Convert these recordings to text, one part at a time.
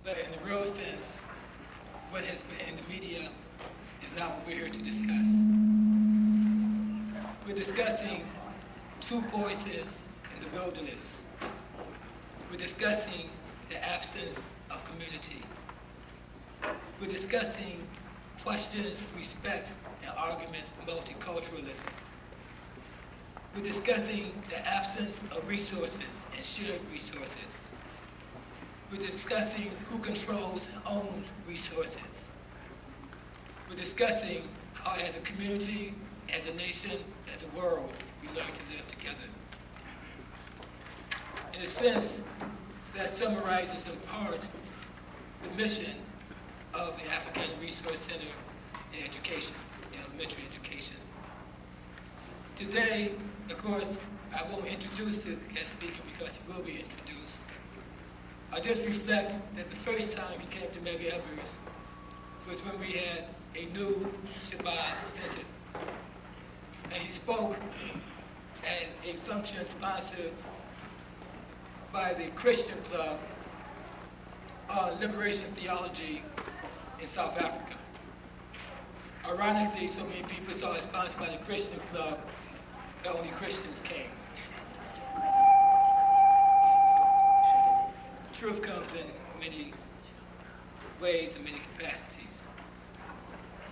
But in the real sense, what has been in the media is not what we're here to discuss. We're discussing two voices in the wilderness. We're discussing the absence of community. We're discussing questions, respect, and arguments of multiculturalism. We're discussing the absence of resources and shared resources. We're discussing who controls and owns resources. We're discussing how as a community, as a nation, as a world, we learn to live together. In a sense, that summarizes in part the mission of the African Resource Center in education, in elementary education. Today, of course, I won't introduce the guest speaker because he will be introduced. I just reflect that the first time he came to Medgar Evers was when we had a new Shabazz Center. And he spoke at a function sponsored by the Christian Club on liberation theology in South Africa. Ironically, so many people saw it sponsored by the Christian Club that only Christians came. Truth comes in many ways and many capacities.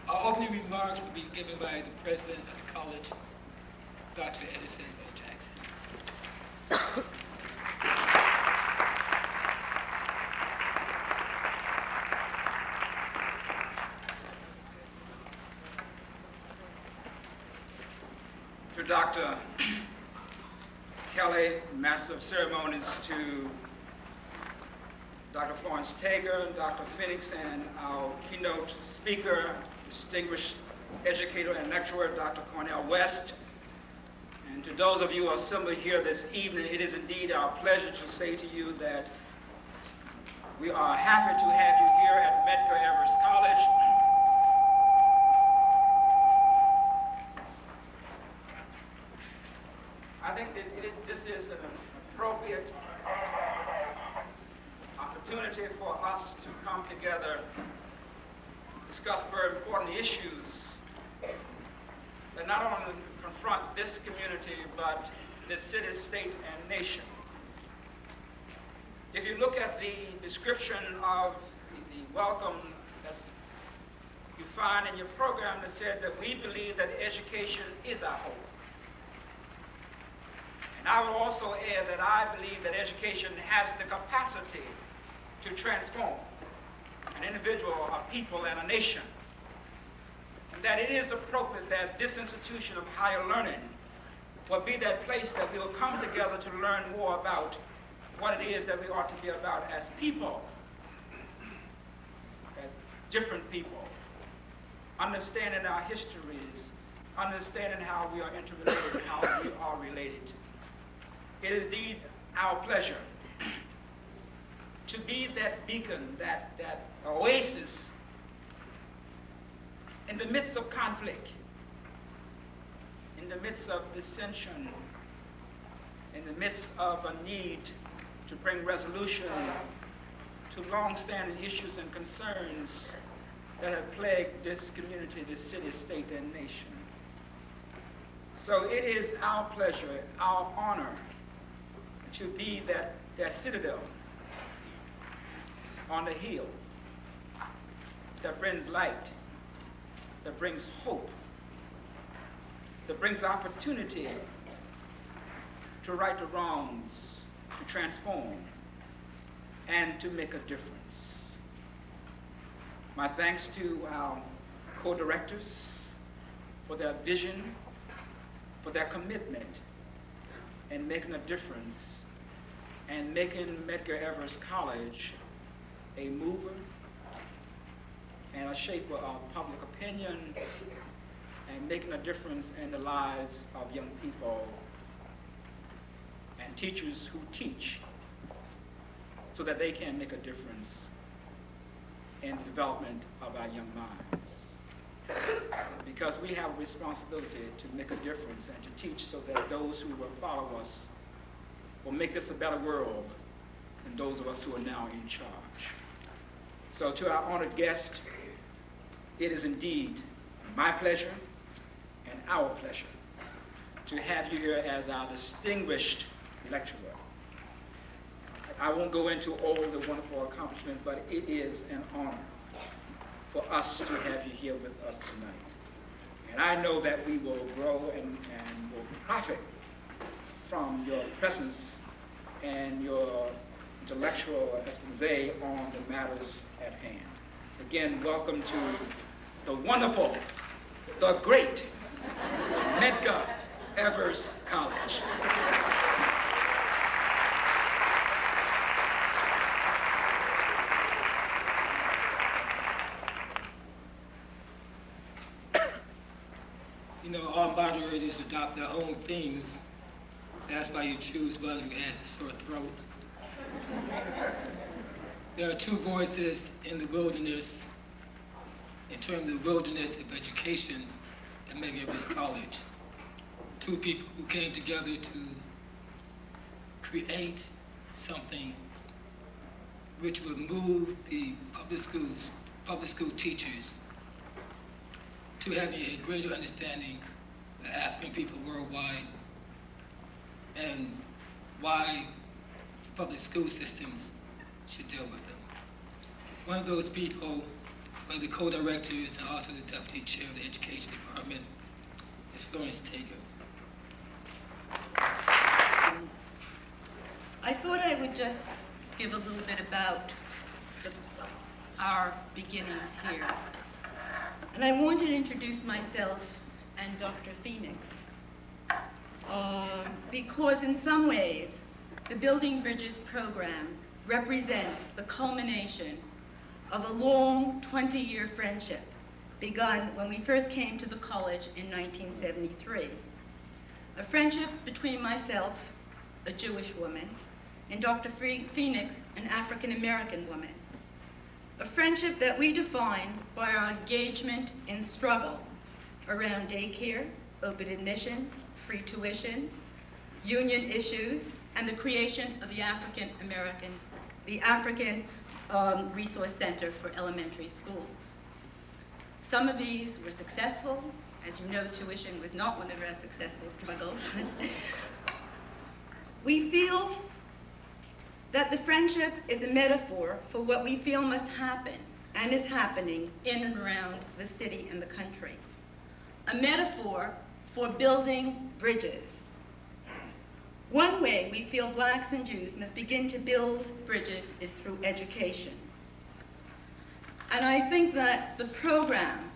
Our opening remarks will be given by the president of the college, Dr. Edison O. Jackson. To Dr. Kelly, Master of Ceremonies, to Dr. Florence Tager, Dr. Phoenix, and our keynote speaker, distinguished educator and lecturer, Dr. Cornell West. And to those of you who are assembled here this evening, it is indeed our pleasure to say to you that we are happy to have you here at Medgar Evers College. I think that this is an appropriate opportunity for us to come together, discuss very important issues that not only confront this community, but this city, state, and nation. If you look at the description of the welcome that you find in your program that said that we believe that education is our hope. And I will also add that I believe that education has the capacity to transform an individual, a people, and a nation. And that it is appropriate that this institution of higher learning will be that place that we will come together to learn more about what it is that we ought to be about as people, as different people, understanding our histories, understanding how we are interrelated, and how we are related. It is indeed our pleasure to be that beacon, that oasis in the midst of conflict, in the midst of dissension, in the midst of a need to bring resolution to long-standing issues and concerns that have plagued this community, this city, state, and nation. So it is our pleasure, our honor, to be that citadel on the hill that brings light, that brings hope, that brings opportunity to right the wrongs, to transform, and to make a difference. My thanks to our co-directors for their vision, for their commitment in making a difference and making Medgar Evers College a mover and a shaper of public opinion and making a difference in the lives of young people and teachers who teach so that they can make a difference in the development of our young minds. Because we have a responsibility to make a difference and to teach so that those who will follow us will make this a better world than those of us who are now in charge. So to our honored guest, it is indeed my pleasure and our pleasure to have you here as our distinguished lecturer. I won't go into all the wonderful accomplishments, but it is an honor for us to have you here with us tonight. And I know that we will grow and will profit from your presence and your intellectual expose on the matters at hand. Again, welcome to the wonderful, the great Medgar Evers College. You know, all moderators adopt their own themes. That's why you choose one who has a sore throat. There are two voices in the wilderness, in terms of the wilderness of education at MEC College. Two people who came together to create something which would move the public school teachers to having a greater understanding of African people worldwide and why public school systems should deal with them. One of those people, one of the co-directors and also the deputy chair of the education department, is Florence Tager. I thought I would just give a little bit about our beginnings here. And I wanted to introduce myself and Dr. Phoenix because in some ways the Building Bridges program represents the culmination of a long 20-year friendship begun when we first came to the college in 1973. A friendship between myself, a Jewish woman, and Dr. Phoenix, an African-American woman. A friendship that we define by our engagement in struggle around daycare, open admissions, free tuition, union issues, and the creation of the African Resource Center for Elementary Schools. Some of these were successful. As you know, tuition was not one of our successful struggles. We feel that the friendship is a metaphor for what we feel must happen and is happening in and around the city and the country. A metaphor for building bridges. One way we feel blacks and Jews must begin to build bridges is through education. And I think that the program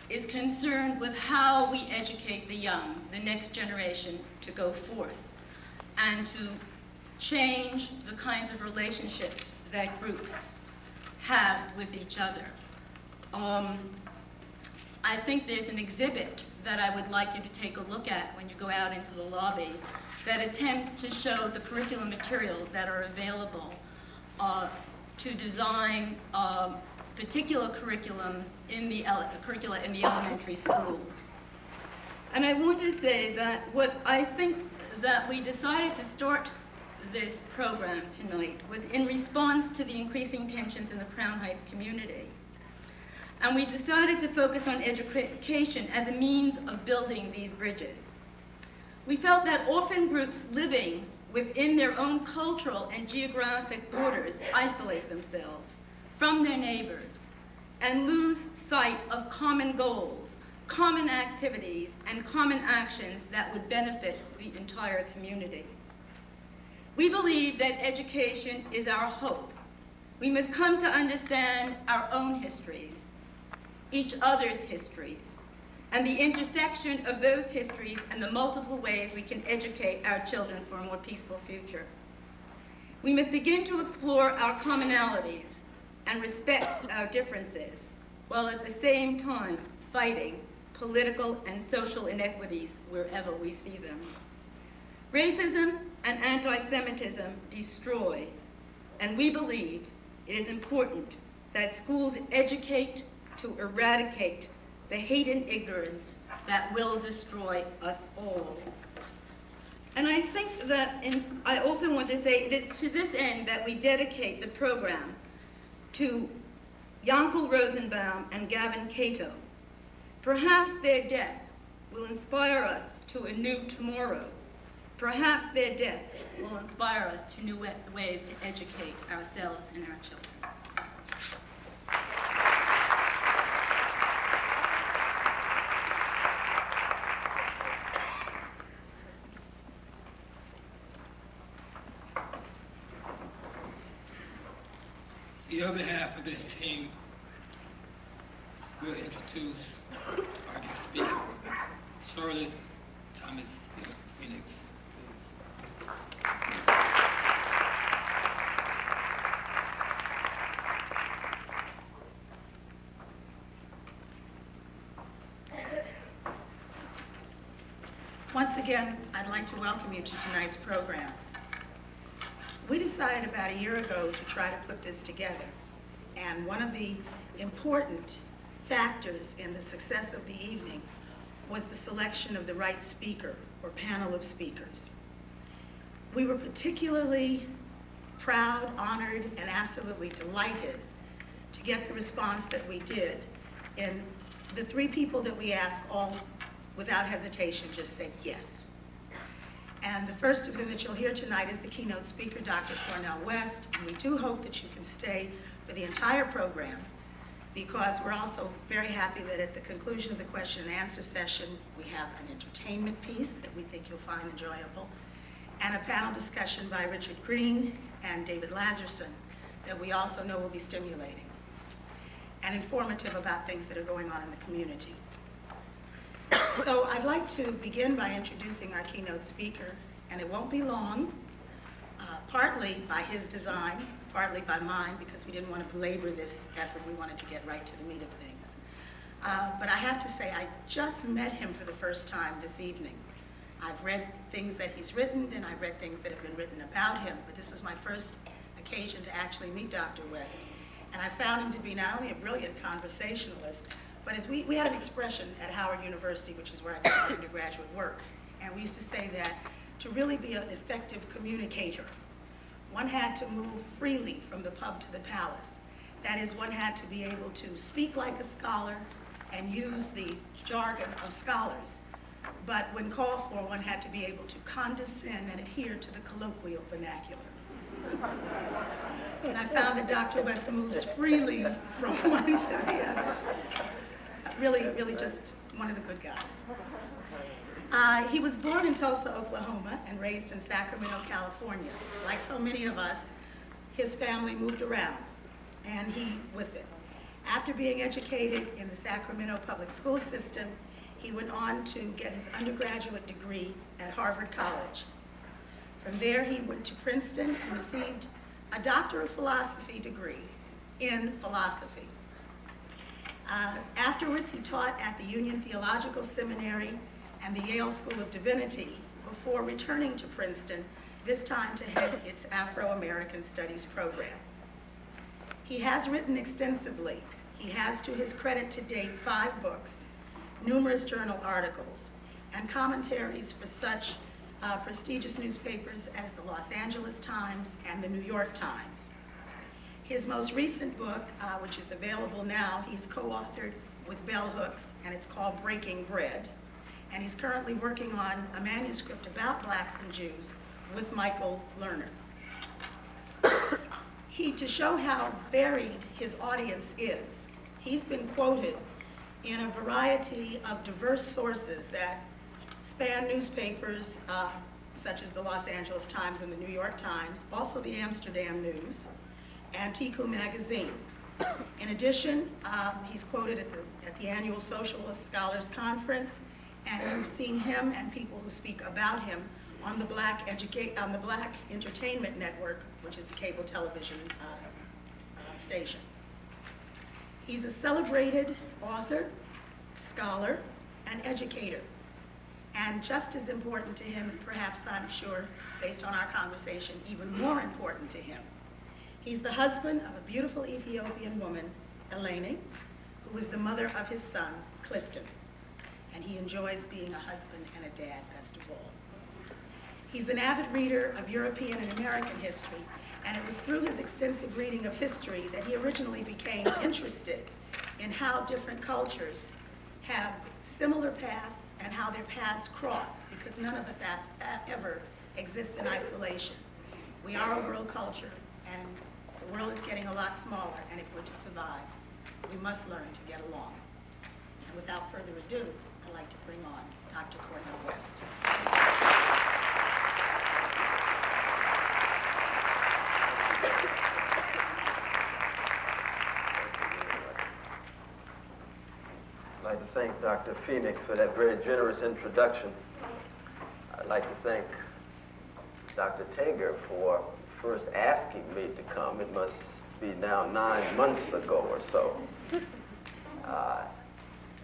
is concerned with how we educate the young, the next generation, to go forth and to change the kinds of relationships that groups have with each other. I think there's an exhibit that I would like you to take a look at when you go out into the lobby that attempts to show the curriculum materials that are available to design particular curriculums in the curricula in the elementary schools. And I want to say that what I think that we decided to start this program tonight was in response to the increasing tensions in the Crown Heights community. And we decided to focus on education as a means of building these bridges. We felt that often groups living within their own cultural and geographic borders isolate themselves from their neighbors and lose sight of common goals, common activities, and common actions that would benefit the entire community. We believe that education is our hope. We must come to understand our own histories, each other's histories, and the intersection of those histories and the multiple ways we can educate our children for a more peaceful future. We must begin to explore our commonalities and respect our differences, while at the same time fighting political and social inequities wherever we see them. Racism and anti-Semitism destroy, and we believe it is important that schools educate to eradicate the hate and ignorance that will destroy us all. And I think that, I also want to say it is to this end that we dedicate the program to Yankel Rosenbaum and Gavin Cato. Perhaps their death will inspire us to a new tomorrow. Perhaps their death will inspire us to new ways to educate ourselves and our children. The other half of this team will introduce our guest speaker, Charlotte Thomas Phoenix. Once again, I'd like to welcome you to tonight's program. We decided about a year ago to try to put this together, and one of the important factors in the success of the evening was the selection of the right speaker or panel of speakers. We were particularly proud, honored, and absolutely delighted to get the response that we did. And the three people that we asked all, without hesitation, just said yes. And the first of them that you'll hear tonight is the keynote speaker, Dr. Cornell West, and we do hope that you can stay for the entire program, because we're also very happy that at the conclusion of the question and answer session, we have an entertainment piece that we think you'll find enjoyable, and a panel discussion by Richard Green and David Lazarson that we also know will be stimulating and informative about things that are going on in the community. So I'd like to begin by introducing our keynote speaker, and it won't be long, partly by his design, partly by mine, because we didn't want to belabor this effort. We wanted to get right to the meat of things. But I have to say, I just met him for the first time this evening. I've read things that he's written, and I've read things that have been written about him, but this was my first occasion to actually meet Dr. West. And I found him to be not only a brilliant conversationalist, but as we had an expression at Howard University, which is where I did my undergraduate work, and we used to say that to really be an effective communicator, one had to move freely from the pub to the palace. That is, one had to be able to speak like a scholar and use the jargon of scholars. But when called for, one had to be able to condescend and adhere to the colloquial vernacular. And I found that Dr. West moves freely from one to the other. Really just one of the good guys. He was born in Tulsa, Oklahoma, and raised in Sacramento, California. Like so many of us, his family moved around, and he with it. After being educated in the Sacramento public school system, he went on to get his undergraduate degree at Harvard College. From there, he went to Princeton and received a Doctor of Philosophy degree in philosophy. Afterwards, he taught at the Union Theological Seminary and the Yale School of Divinity before returning to Princeton, this time to head its Afro-American Studies program. He has written extensively. He has, to his credit to date, 5 books, numerous journal articles, and commentaries for such prestigious newspapers as the Los Angeles Times and the New York Times. His most recent book, which is available now, he's co-authored with Bell Hooks, and it's called Breaking Bread. And he's currently working on a manuscript about blacks and Jews with Michael Lerner. To show how varied his audience is, he's been quoted in a variety of diverse sources that span newspapers such as the Los Angeles Times and the New York Times, also the Amsterdam News, and Tiku magazine. In addition, he's quoted at the annual Socialist Scholars Conference, and you've seen him and people who speak about him on the Black Entertainment Network, which is a cable television station. He's a celebrated author, scholar, and educator. And just as important to him, perhaps I'm sure, based on our conversation, even more important to him, he's the husband of a beautiful Ethiopian woman, Eleni, who is the mother of his son, Clifton. And he enjoys being a husband and a dad, best of all. He's an avid reader of European and American history, And it was through his extensive reading of history that he originally became interested in how different cultures have similar paths and how their paths cross, because none of us ever exist in isolation. We are a world culture, and the world is getting a lot smaller, and if we're to survive, we must learn to get along. And without further ado, I'd like to bring on Dr. Cornell West. I'd like to thank Dr. Phoenix for that very generous introduction. I'd like to thank Dr. Tager for first asking me to come. It must be now 9 months ago or so.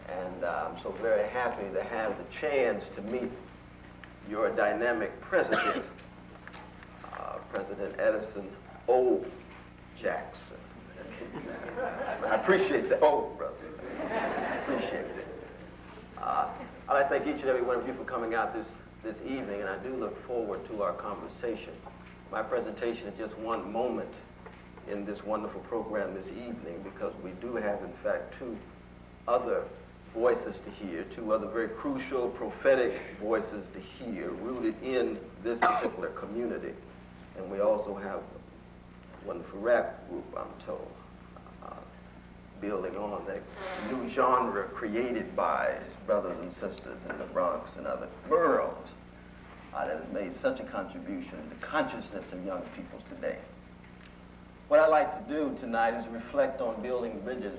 And I'm so very happy to have the chance to meet your dynamic president, President Edison O. Jackson. I appreciate that. Oh, brother. I appreciate it. I'd like to thank each and every one of you for coming out this evening, and I do look forward to our conversation. My presentation is just one moment in this wonderful program this evening, because we do have, in fact, two other voices to hear, two other very crucial prophetic voices to hear, rooted in this particular community. And we also have a wonderful rap group, I'm told, building on that new genre created by his brothers and sisters in the Bronx and other boroughs that has made such a contribution to the consciousness of young people today. What I like to do tonight is reflect on building bridges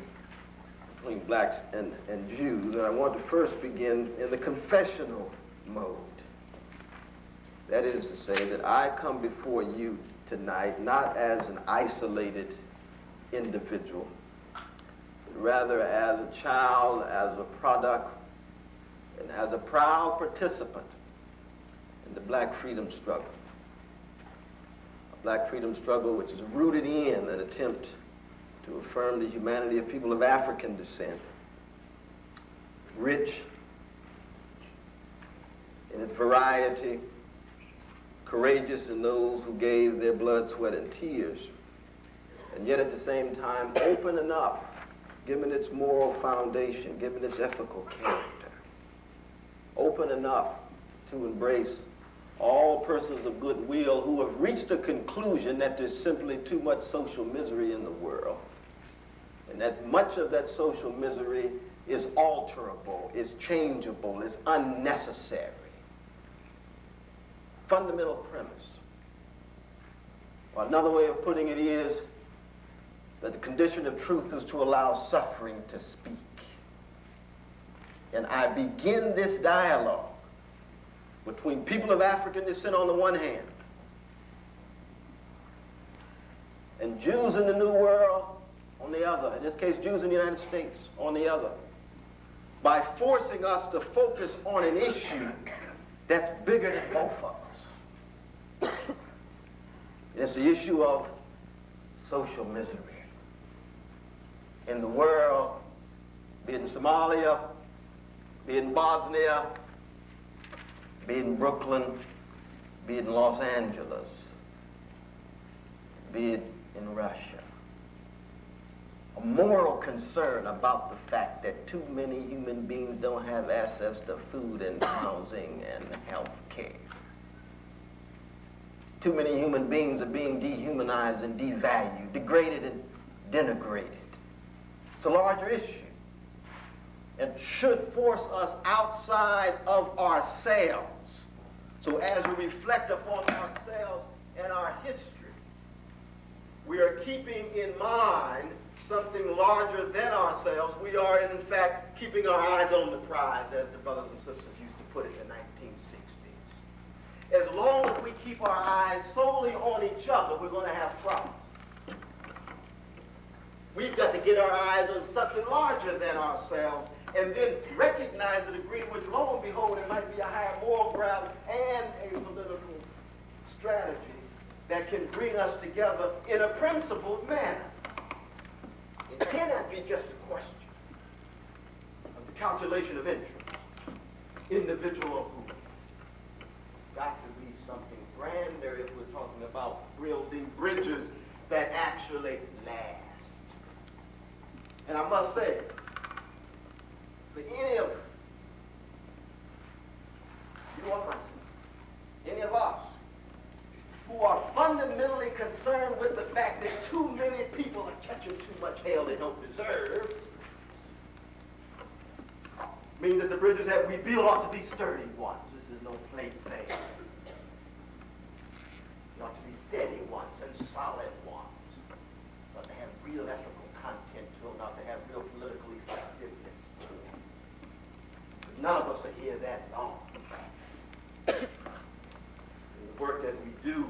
between blacks and Jews, and I want to first begin in the confessional mode. That is to say that I come before you tonight not as an isolated individual, but rather as a child, as a product, and as a proud participant in the black freedom struggle. A black freedom struggle which is rooted in an attempt to affirm the humanity of people of African descent, rich in its variety, courageous in those who gave their blood, sweat, and tears, and yet at the same time open enough, given its moral foundation, given its ethical character, open enough to embrace all persons of goodwill who have reached a conclusion that there's simply too much social misery in the world, and that much of that social misery is alterable, is changeable, is unnecessary. Fundamental premise. Or another way of putting it is that the condition of truth is to allow suffering to speak. And I begin this dialogue between people of African descent on the one hand and Jews in the New World on the other, in this case Jews in the United States on the other, by forcing us to focus on an issue that's bigger than both of us. It's the issue of social misery in the world, be it in Somalia, be it in Bosnia, be it in Brooklyn, be it in Los Angeles, be it in Russia. A moral concern about the fact that too many human beings don't have access to food and housing and health care. Too many human beings are being dehumanized and devalued, degraded and denigrated. It's a larger issue. It should force us outside of ourselves. So as we reflect upon ourselves and our history, we are keeping in mind something larger than ourselves. We are, in fact, keeping our eyes on the prize, as the brothers and sisters used to put it in the 1960s. As long as we keep our eyes solely on each other, we're going to have problems. We've got to get our eyes on something larger than ourselves, and then recognize the degree to which, lo and behold, it might be a higher moral ground and a political strategy that can bring us together in a principled manner. It cannot be just a question of the calculation of interest, individual or group. Got to be something grander if we're talking about building bridges that actually last. And I must say, for any of you or myself, any of us, who are fundamentally concerned with the fact that too many people are catching too much hell they don't deserve, means that the bridges that we build ought to be sturdy ones. This is no plaything. They ought to be steady ones and solid ones, but to have real ethical content to them, not to have real political effectiveness to them. But none of us are here that long. In the work that we do,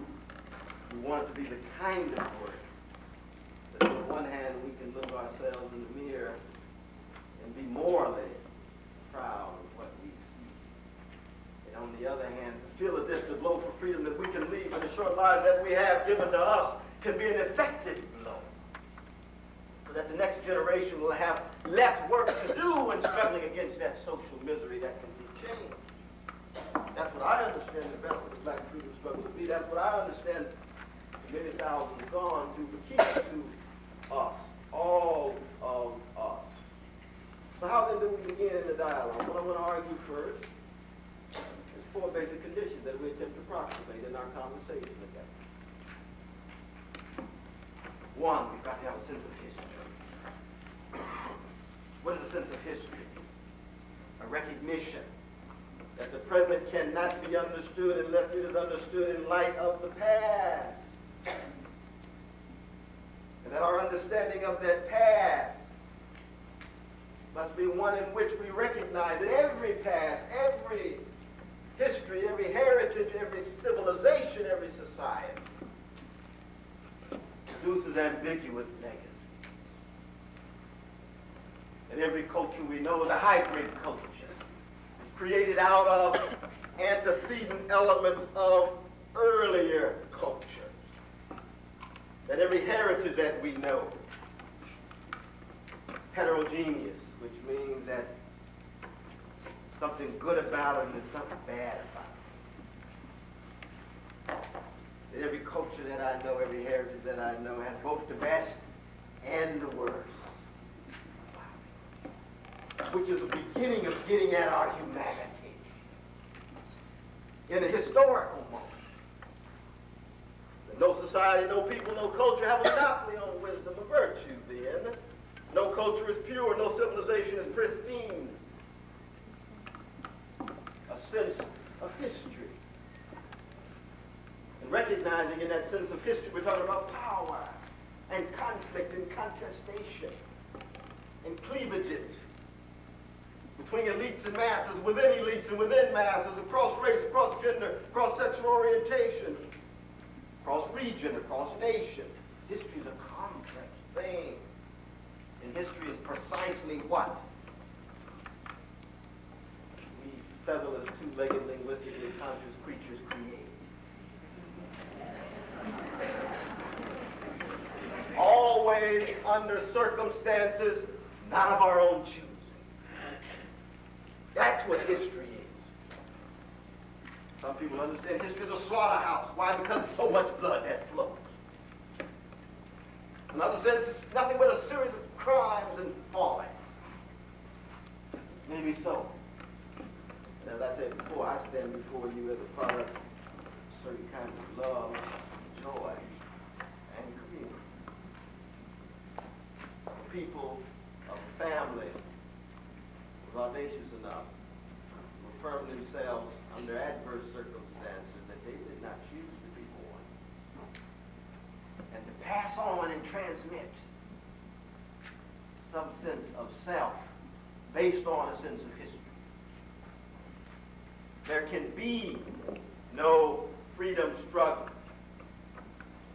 we want it to be the kind of work that on the one hand we can look ourselves in the mirror and be morally proud of what we see. And on the other hand, feel as if the blow for freedom that we can leave in the short lives that we have given to us can be an effective blow. So that the next generation will have less work to do when struggling against that social misery that can be changed. That's what I understand the best of the black freedom struggle to be. That's what I understand many thousands gone to keep to us, all of us. So how then do we begin in the dialogue? Well, I'm going to argue first. There's four basic conditions that we attempt to approximate in our conversation together. One, we've got to have a sense of history. What is a sense of history? A recognition that the present cannot be understood unless it is understood in light of the past. And that our understanding of that past must be one in which we recognize that every past, every history, every heritage, every civilization, every society produces ambiguous legacy. And every culture we know is a hybrid culture. It's created out of antecedent elements of earlier culture. That every heritage that we know, heterogeneous, which means that something good about it and there's something bad about it. That every culture that I know, every heritage that I know has both the best and the worst. Which is the beginning of getting at our humanity. In a historical moment. No society, no people, no culture have a monopoly on wisdom or virtue then. No culture is pure, no civilization is pristine. A sense of history. And recognizing in that sense of history, we're talking about power and conflict and contestation and cleavages between elites and masses, within elites and within masses, across race, across gender, across sexual orientation, across region, across nation. History is a complex thing. And history is precisely what we featherless, two-legged, linguistically conscious creatures create. Always under circumstances not of our own choosing. That's what history is. Some people understand history as a slaughterhouse. Why? Because so much blood that flows. In other sense, it's nothing but a series of crimes and fallings. Maybe so. And as I said before, I stand before you as a product of certain kinds of love, joy, and community. People of family were audacious enough to affirm themselves under adverse circumstances that they did not choose to be born, and to pass on and transmit some sense of self based on a sense of history. There can be no freedom struggle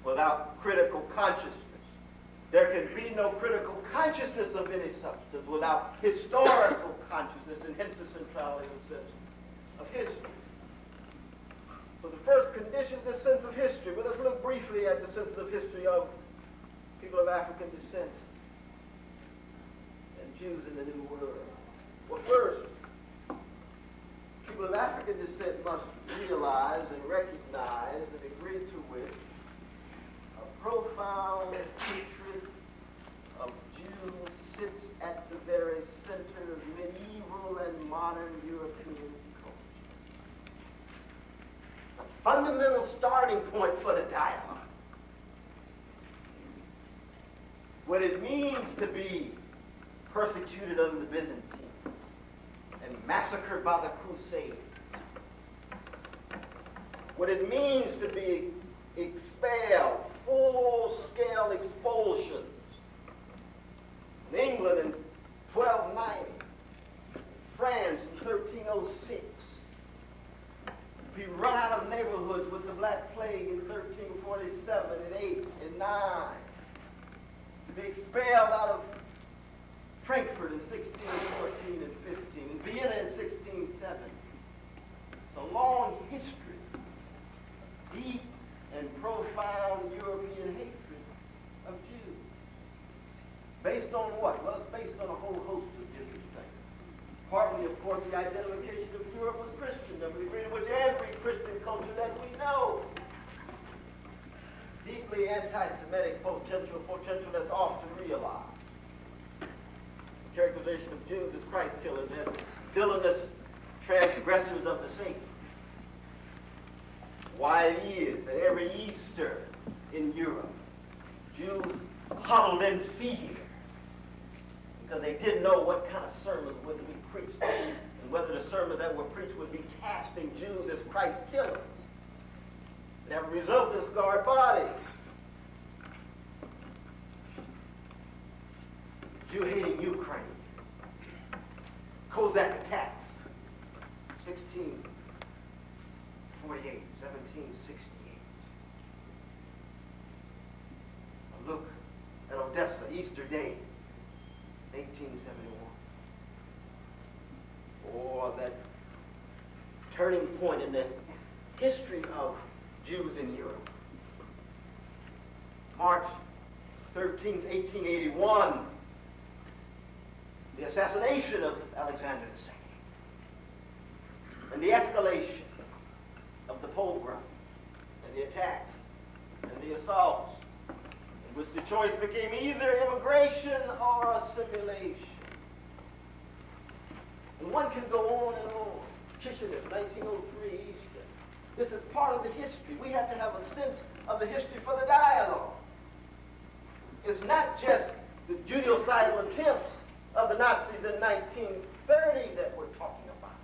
without critical consciousness. There can be no critical consciousness of any substance without historical consciousness, and hence the centrality of the sense of history. So the first condition is the sense of history. But let's look briefly at the sense of history of people of African descent and Jews in the New World. Well, first, people of African descent must realize and recognize the degree to which fundamental starting point for the dialogue. What it means to be persecuted under the Byzantines and massacred by the Crusades. What it means to be expelled, full-scale expulsions in England in 1290, France in 1306, be run out of neighborhoods with the Black Plague in 1347 and 8 and 9, to be expelled out of Frankfurt in 1614 and 15, and Vienna in 1607. It's a long history, deep and profound European hatred of Jews. Based on what? Well, it's based on a whole host of different things. Partly, of course, the identification of Europe with Christendom, pretty much every Christian culture that we know. Deeply anti-Semitic potential that's often realized. Characterization of Jews as Christ killers, as villainous transgressors of the faith. Why it is that every Easter in Europe, Jews huddled in fear because they didn't know what kind of sermons would be preached and whether the sermons that were preached would be casting Jews as Christ killers. And as a result, they scarred bodies. Jew-hating Ukraine. Cossack attacks. 1648, 1768. A look at Odessa, Easter Day, 1871. Or that turning point in the history of Jews in Europe. March 13th, 1881. The assassination of Alexander II, and the escalation of the pogrom, and the attacks, and the assaults, in which the choice became either immigration or assimilation. And one can go on and on. Kishinev, 1903 Easter. This is part of the history. We have to have a sense of the history for the dialogue. It's not just the genocidal attempts of the Nazis in 1930 that we're talking about.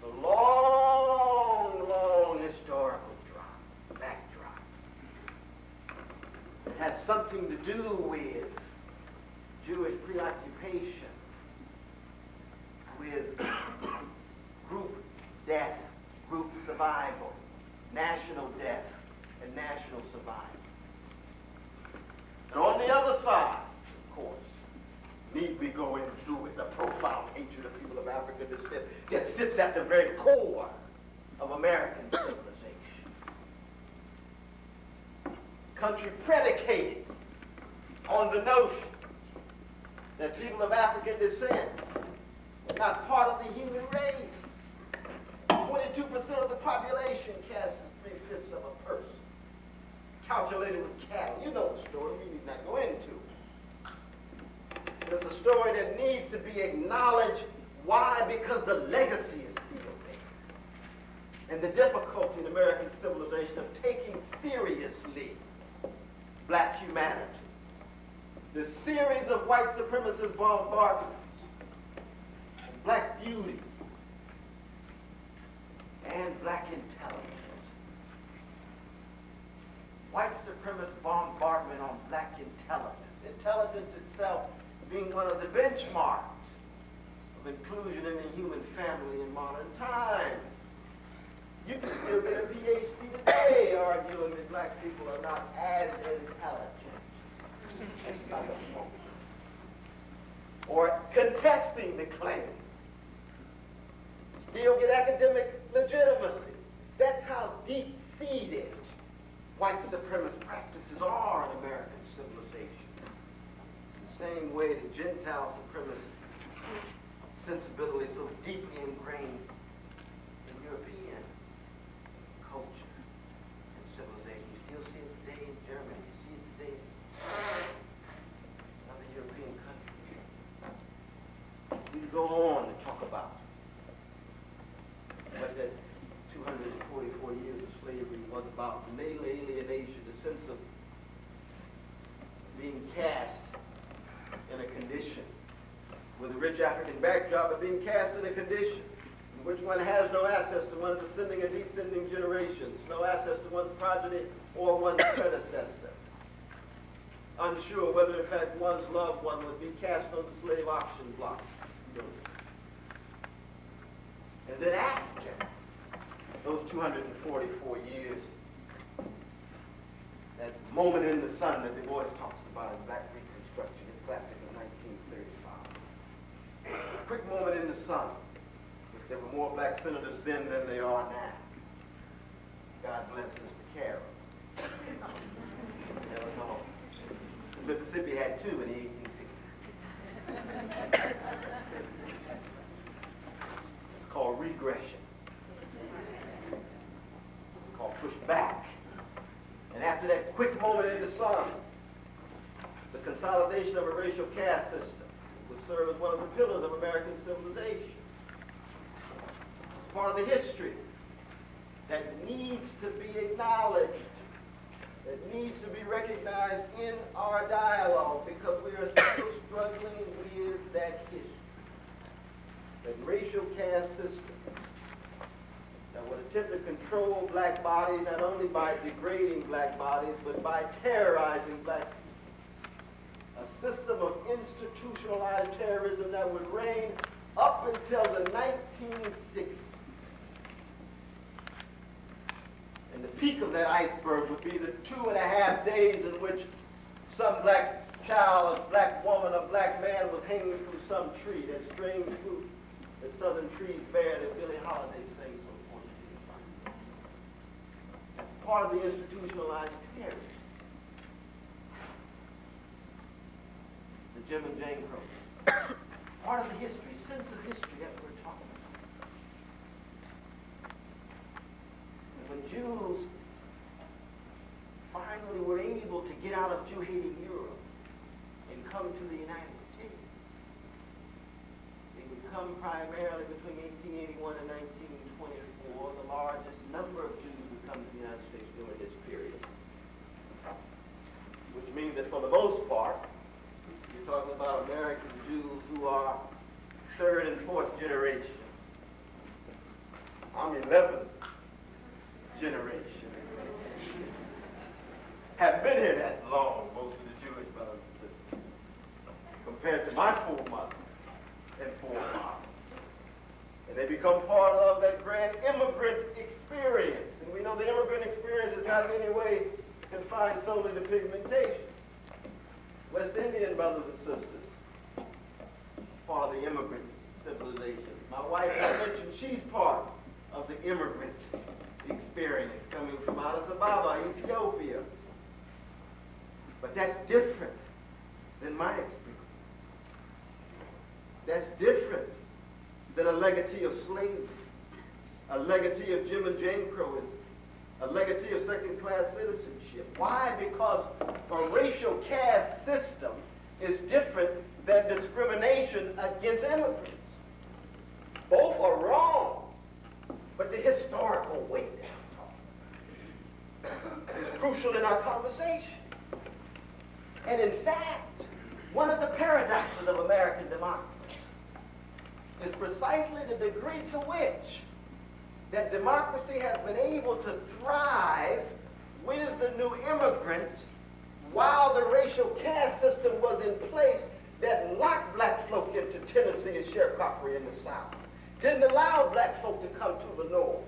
The long, long historical backdrop. It has something to do with Jewish preoccupation with group death, group survival, national death, and national survival. And on the other side, of course, need we go into it, the profound hatred of people of African descent that sits at the very core of American civilization. Country predicated on the notion that people of African descent are not part of the human race. 22% of the population casts 3/5 of a person, calculated with cattle. You know the story, we need not go into it. It's a story that needs to be acknowledged. Why? Because the legacy is still there. And the difficulty in American civilization of taking seriously black humanity. The series of white supremacist bombardments, and black beauty, and black intelligence. White supremacist bombardment on black intelligence. Intelligence itself being one of the benchmarks of inclusion in the human family in modern times. You can still get a PhD today arguing that black people are not as intelligent as other folks. Or contesting the claim. Still get academic legitimacy. That's how deep-seated white supremacist practices are in American civilization. Same way the Gentile supremacist sensibility is so deeply ingrained in European culture and civilization. You still see it today in Germany. You see it today in other European countries. We can go on to talk about what that 244 about natal alienation, the sense of being cast in a condition with a rich African backdrop of being cast in a condition in which one has no access to one's ascending and descending generations, no access to one's progeny or one's predecessor. Unsure whether in fact one's loved one would be cast on the slave auction block. And then after those 244 years, that moment in the sun that Du Bois talks about in Black Reconstruction, his classic of 1935. A quick moment in the sun, which there were more black senators then than there are now. God bless Mr. Carroll. Never know. Mississippi had two in the 1860s. It's called regression. It's called pushback. And after that quick moment in the sun, the consolidation of a racial caste system would serve as one of the pillars of American civilization. It's part of the history that needs to be acknowledged, that needs to be recognized in our dialogue, because we are still struggling with that history, that racial caste system that would attempt to control black bodies not only by degrading black bodies, but by terrorizing black people. A system of institutionalized terrorism that would reign up until the 1960s. And the peak of that iceberg would be the 2.5 days in which some black child, a black woman, a black man was hanging from some tree, that strange fruit that southern trees bear that Billie Holiday sings so fortunately. That's part of the institutionalized terrorism. The Jim and Jane Crow. Part of the history, sense of history that we're talking about. And when Jews finally were able to get out of Jew-hating Europe and come to the United States, they would come primarily between 1881 and 1924. The largest number of Jews would come to the United States during this period. Which means that for the most part, you're talking about American Jews who are 3rd and 4th generation. I'm 11th generation. Have been here that long, most of the Jewish brothers and sisters, compared to my foremothers and forefathers. And they become part of that grand immigrant experience. And we know the immigrant experience is not in any way confined solely to pigmentation. West Indian brothers and sisters, part of the immigrant civilization. My wife, I mentioned, she's part of the immigrant experience coming from Addis Ababa, Ethiopia. But that's different than my experience. That's different than a legatee of slavery, a legatee of Jim and Jane Crow, a legatee of second-class citizenship. Why? Because a racial caste system is different than discrimination against immigrants. Both are wrong, but the historical weight is crucial in our conversation. And in fact, one of the paradoxes of American democracy is precisely the degree to which that democracy has been able to thrive with the new immigrants while the racial caste system was in place that locked black folk into Tennessee and sharecroppery in the South, didn't allow black folk to come to the North.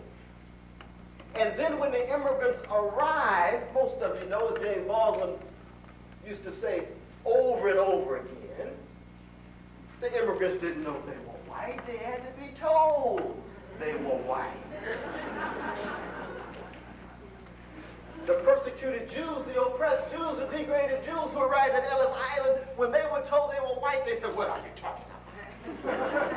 And then when the immigrants arrived, most of you know, as James Baldwin used to say over and over again, the immigrants didn't know they were white. They had to be told they were white. The persecuted Jews, the oppressed Jews, the degraded Jews who arrived at Ellis Island, when they were told they were white, they said, what are you talking about?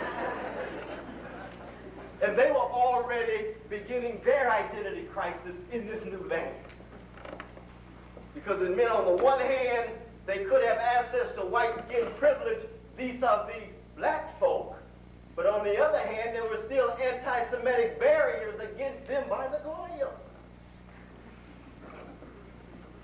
And they were already beginning their identity crisis in this new land. Because it meant on the one hand, they could have access to white skin privilege vis-a-vis black folk, but on the other hand, there were still anti-Semitic barriers against them by the Goyim.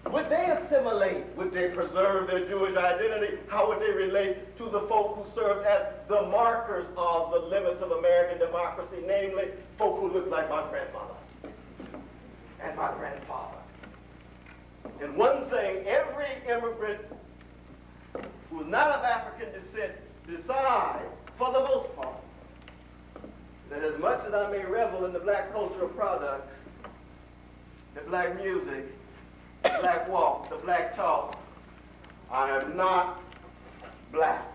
Would they assimilate? Would they preserve their Jewish identity? How would they relate to the folk who served as the markers of the limits of American democracy, namely folk who looked like my grandmother and my grandfather? And one thing, every immigrant who is not of African descent decides, for the most part, that as much as I may revel in the black cultural product, the black music, the black walk, the black talk, I am not black.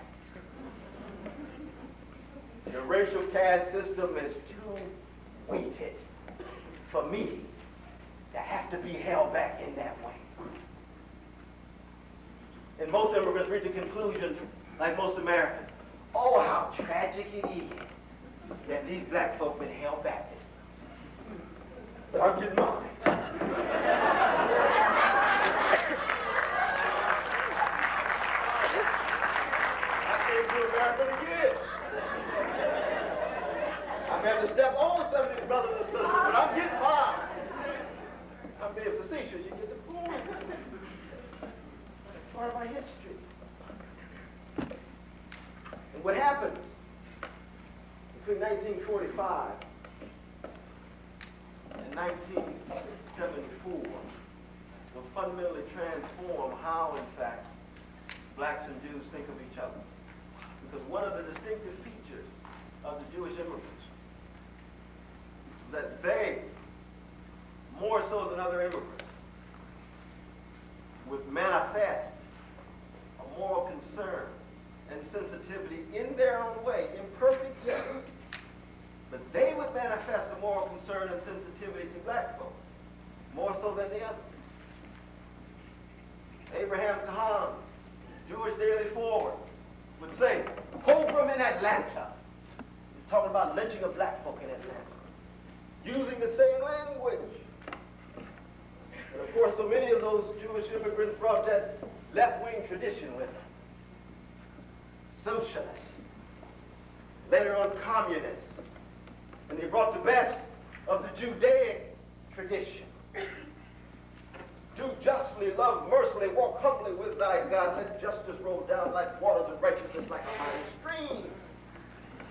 The racial caste system is too weighted for me to have to be held back in that way. And most immigrants reach a conclusion, like most Americans, oh, how tragic it is that these black folk been held back this way. But I'm getting mine. I came to America again. I'm having to step on some of these brothers and sisters, but I'm getting mine. I'm being facetious, you get the point. It's part of our history. And what happened between 1945 and 1974 will fundamentally transform how, in fact, blacks and Jews think of each other. Because one of the distinctive features of the Jewish immigrants is that they, more so than other immigrants, would manifest a moral concern and sensitivity in their own way, imperfect yet. But they would manifest a moral concern and sensitivity to black folk, more so than the others. Abraham Kahan, Jewish Daily Forward, would say, pogrom in Atlanta. He's talking about lynching of black folk in Atlanta, using the same language. And of course, so many of those Jewish immigrants brought that left-wing tradition with them. Socialists, later on communists, and they brought the best of the Judaic tradition. Do justly, love mercifully, walk humbly with thy God, let justice roll down like waters and righteousness like a mighty stream.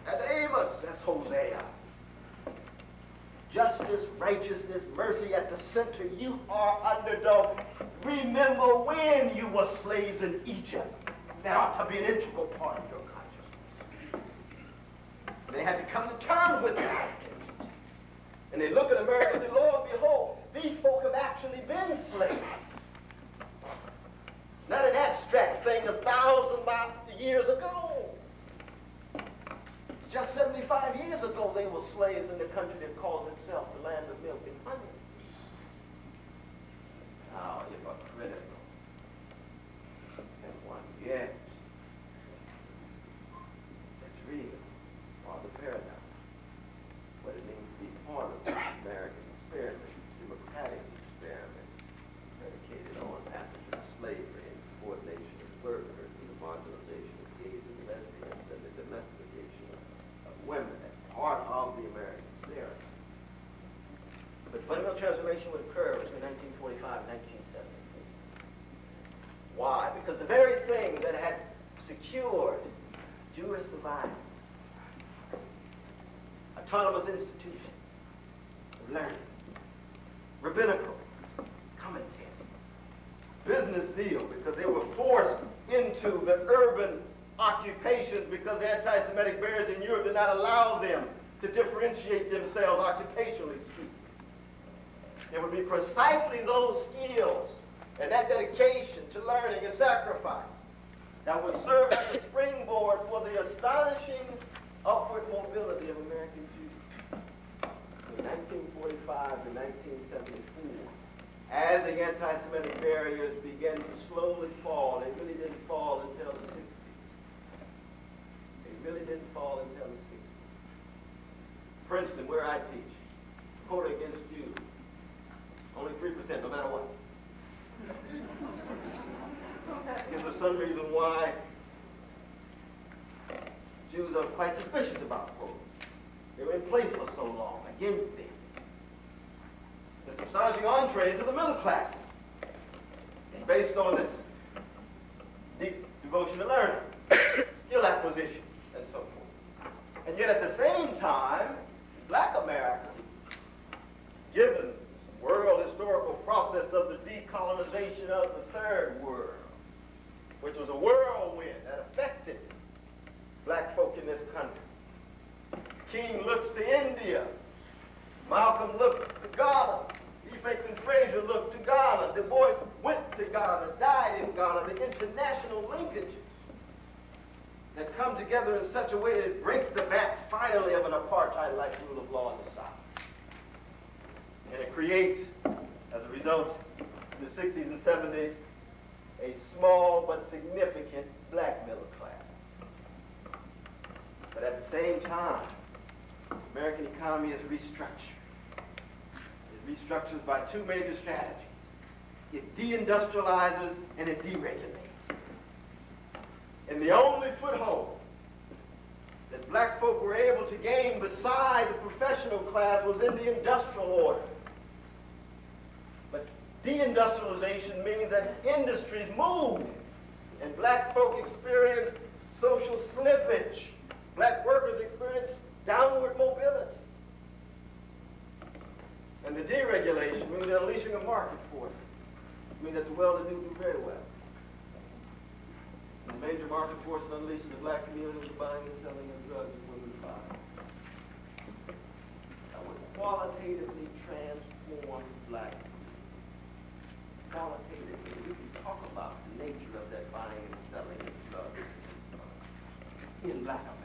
That's Amos, that's Hosea. Justice, righteousness, mercy at the center. You are underdog. Remember when you were slaves in Egypt. That ought to be an integral part of your consciousness. They had to come to terms with that. And they look at America and say, Lord, behold, these folk have actually been slaves. Not an abstract thing 1,000 years ago. Just 75 years ago, they were slaves in the country that calls itself the land of milk and honey. Now, hypocritical. And one gets it's real, or the paradigm. What it means to be part of the American experiment, democratic experiment, predicated on African slavery and subordination of workers and the marginalization of gays and lesbians and the domestication of women as part of the American experiment. But fundamental transformation would occur between 1945 and 1974. Why? Because the very thing that had secured Jewish survival, autonomous institution of learning, rabbinical commentary, business zeal, because they were forced into the urban occupations because the anti-Semitic barriers in Europe did not allow them to differentiate themselves occupationally speaking. It would be precisely those skills and that dedication to learning and sacrifice that would serve as a springboard for the astonishing upward mobility of American Jews. From 1945 to 1974, as the anti-Semitic barriers began to slowly fall, they really didn't fall until the 60s. They really didn't fall until the 60s. Princeton, where I teach, quota against Jews, only 3%, no matter what. Gives us some reason why Jews are quite suspicious about quotas. They were in place for so long against them. It's astonishing entree into the middle classes. based on this deep devotion to learning, skill acquisition, and so forth. And yet at the same time, Black America, given the world historical process of the decolonization of the Third World, which was a whirlwind that affected Black folk in this country. King looks to India. Malcolm looked to Ghana. Ephraim and Fraser looked to Ghana. Du Bois went to Ghana, died in Ghana. The international linkages that come together in such a way that it breaks the back finally of an apartheid-like rule of law in the South. And it creates, as a result, in the 60s and 70s, a small but significant Black middle class. But at the same time, the American economy is restructured. It restructures by two major strategies. It deindustrializes and it deregulates. And the only foothold that Black folk were able to gain beside the professional class was in the industrial order. But deindustrialization means that industries moved, and Black folk experienced social slippage. Black workers experienced downward mobility. And the deregulation means the unleashing of market forces. It means that the well-to-do do very well. And the major market force that unleashes the Black community was the buying and selling of drugs and women's bodies. That was qualitatively transformed Black community. Qualitatively, we can talk about the nature of that buying and selling of drugs in Black America.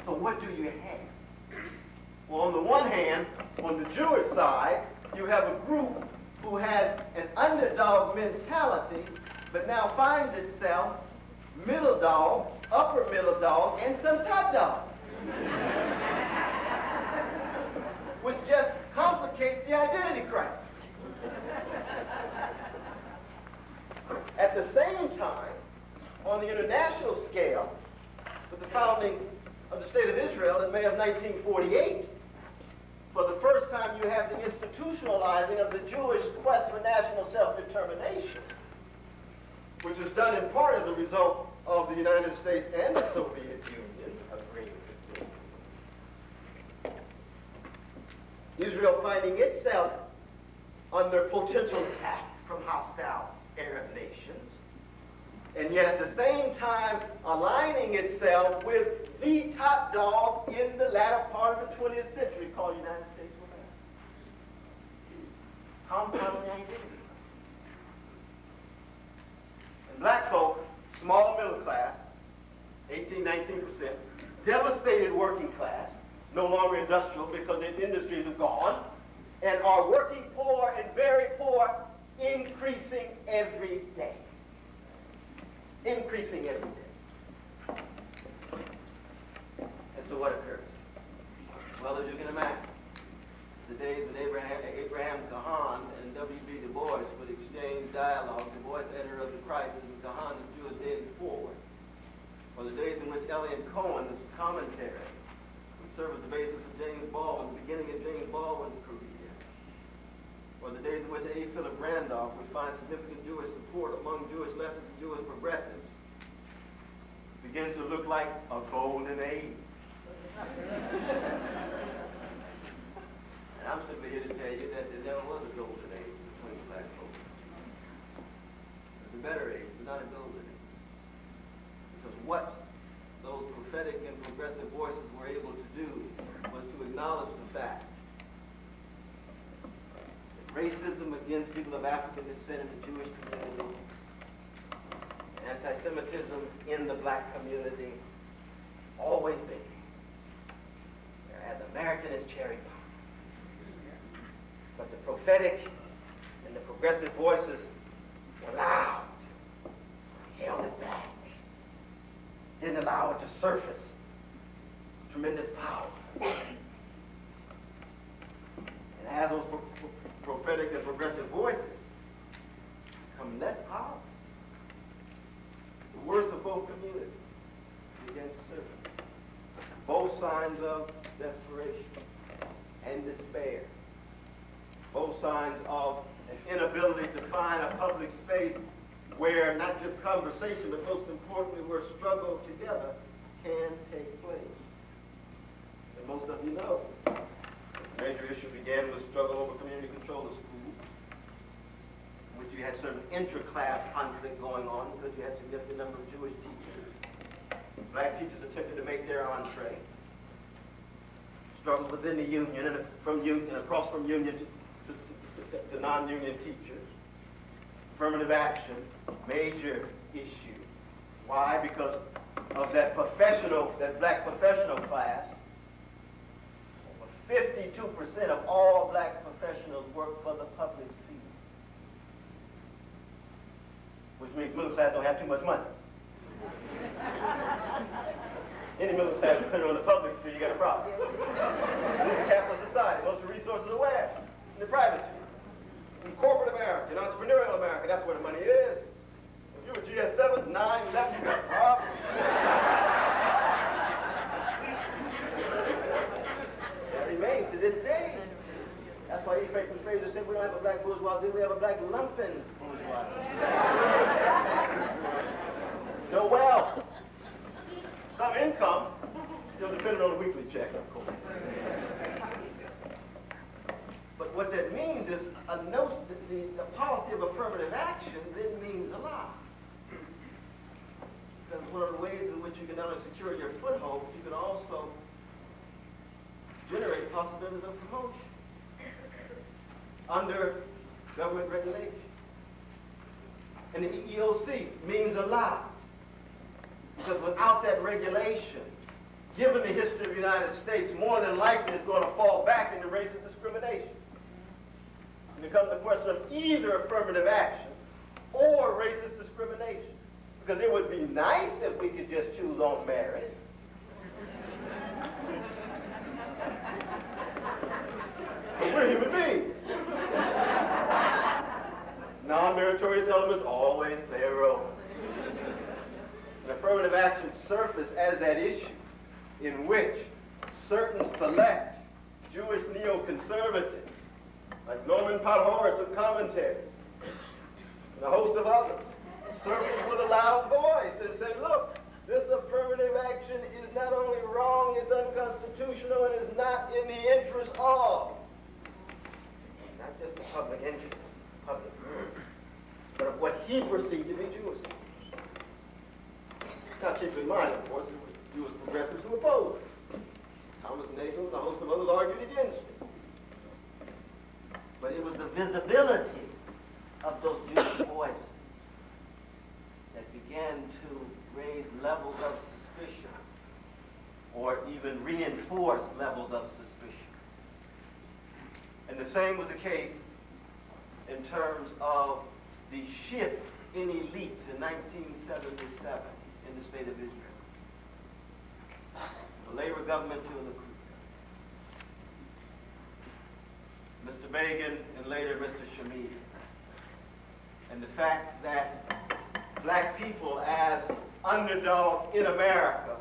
So what do you have? Well, on the one hand, on the Jewish side, you have a group who has an underdog mentality, but now finds itself middle dog, upper middle dog, and some top dog. Which just complicates the identity crisis. At the same time, on the international scale, with the founding of the State of Israel in May of 1948, for the first time you have the institutionalizing of the Jewish quest for national self-determination, which is done in part as a result of the United States and the Soviet Union agreeing to do. Israel finding itself under potential attack from hostile Arab nations, and yet at the same time aligning itself with the top dog in the latter part of the 20th century called United States of America. Compounding identity. And Black folk, small middle class, 18-19%, devastated working class, no longer industrial because its industries are gone, and are working poor and very poor, increasing every day. Increasing every day. And so what occurs? Well, as you can imagine, the days when Abraham Cahan and W.B. Du Bois would exchange dialogue, Du Bois, editor of the Crisis, and Cahan, the Jewish Daily Forward, or the days in which Eliot Cohen's commentary would serve as the basis of James Baldwin, the beginning of James Baldwin's career, or the days in which A. Philip Randolph would find significant Jewish support among Jewish leftists and Jewish progressives, begins to look like a golden age. And I'm simply here to tell you that there never was a golden age between Black folks. There's a better age, but not a golden age. Because what those prophetic and progressive voices were able to do was to acknowledge the fact that racism against people of African descent in the Jewish community, anti-Semitism in the Black community, always been. They're as American as cherry pie. But the prophetic and the progressive voices were loud, held it back, didn't allow it to surface. Tremendous power. And as those prophetic and progressive voices become less powerful, the worst of both communities began to surface. Both signs of desperation and despair. Both signs of an inability to find a public space where not just conversation, but most importantly, where struggle together can take place. And most of you know, the major issue began with struggle over community control of schools, in which you had certain intra-class conflict going on because you had a significant number of Jewish teachers. Black teachers attempted to make their entree. Struggles within the union and across from union to non-union teachers. Affirmative action, major issue. Why? Because of that black professional class. Over 52% of all black professionals work for the public sphere, which means middle class don't have too much money. Any middle class depending on the public sphere, you got a problem. This is capitalist society. Most of the resources are where? In the private sphere. In corporate America, in entrepreneurial America, that's where the money is. If you were GS7, 9, 11, you got a problem. That remains to this day. That's why East Franklin Fraser said we don't have a black bourgeoisie, we have a black lumpen bourgeoisie. No wealth. Some income, still depending on the weekly check, of course. But what that means is the policy of affirmative action then means a lot. Because one of the ways in which you can not only secure your foothold, you can also generate possibilities of promotion under government regulation. And the EEOC means a lot. Because without that regulation, given the history of the United States, more than likely it's going to fall back into racist discrimination. And it comes to the question of either affirmative action or racist discrimination. Because it would be nice if we could just choose on merit. But we're human beings. Non-meritorious elements always play a role. And affirmative action surfaced as that issue in which certain select Jewish neoconservatives, like Norman Podhoretz of Commentary, and a host of others, surfaced with a loud voice and said, look, this affirmative action is not only wrong, it's unconstitutional, and is not in the interest of, not just the public interest, public good, but of what he perceived to be Jewish. Now keep in mind, of course, it was Jewish progressives who opposed it. Thomas Nagel and a host of others argued against it. But it was the visibility of those Jewish voices that began to raise levels of suspicion or even reinforce levels of suspicion. And the same was the case in terms of the shift in elites in 1977 in the state of Israel. The Labor government to the coup. Mr. Begin and later Mr. Shamir. And the fact that black people as underdog in America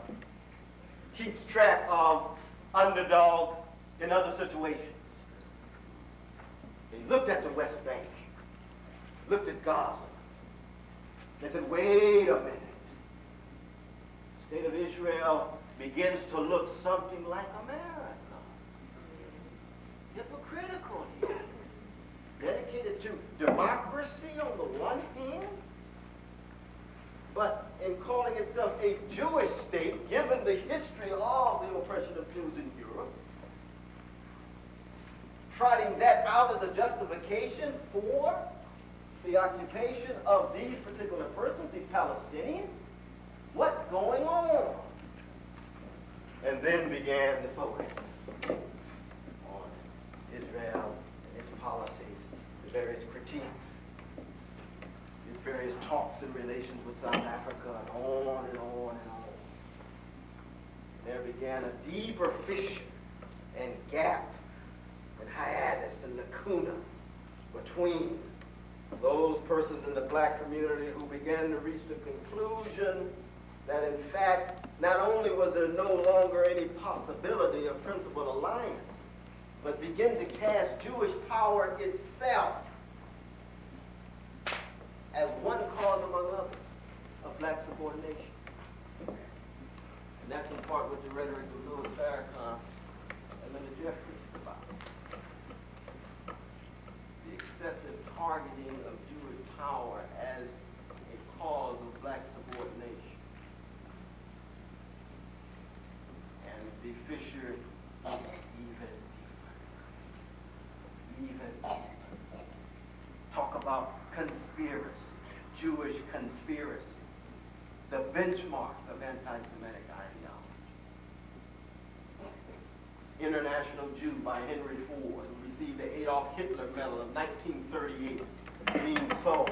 keeps track of underdog in other situations. They looked at the West Bank, looked at Gaza, and said, wait a minute. The state of Israel begins to look something like America. Hypocritical here. Dedicated to democracy on the one hand, but in calling itself a Jewish state, given the history of the oppression of Jews in Europe, trotting that out as a justification for the occupation of these particular persons, these Palestinians. What's going on? And then began the focus on Israel and its policies, the various critiques, the various talks and relations with South Africa, and on and on and on. There began a deeper fissure and gap and hiatus and lacuna between those persons in the black community who began to reach the conclusion that in fact, not only was there no longer any possibility of principal alliance, but begin to cast Jewish power itself as one cause among others of black subordination. And that's in part what the rhetoric of Louis Farrakhan and Linda Jeffries is about. The excessive targeting of Jewish power as a cause of black subordination. And the fissure is even deeper. Talk about conspiracy, Jewish conspiracy, the benchmark of anti-Semitic ideology. International Jew by Henry Ford, who received the Adolf Hitler Medal of 1938, being sold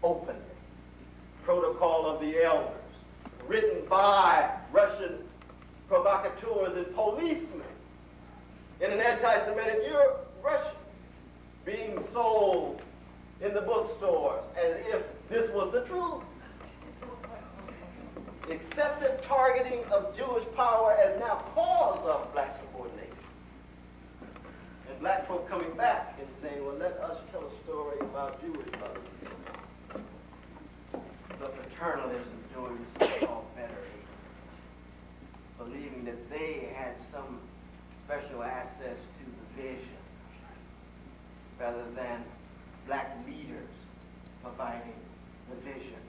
openly. Protocol of the Elders, written by Russian provocateurs and policemen in an anti-Semitic Russia, being sold in the bookstores as if this was the truth. Excessive targeting of Jewish power as now cause of black subordination. And black folk coming back and saying, well, let us tell a story about Jewish brothers. The paternalism during the so-called better age, believing that they had some special access to the vision rather than black leaders providing the vision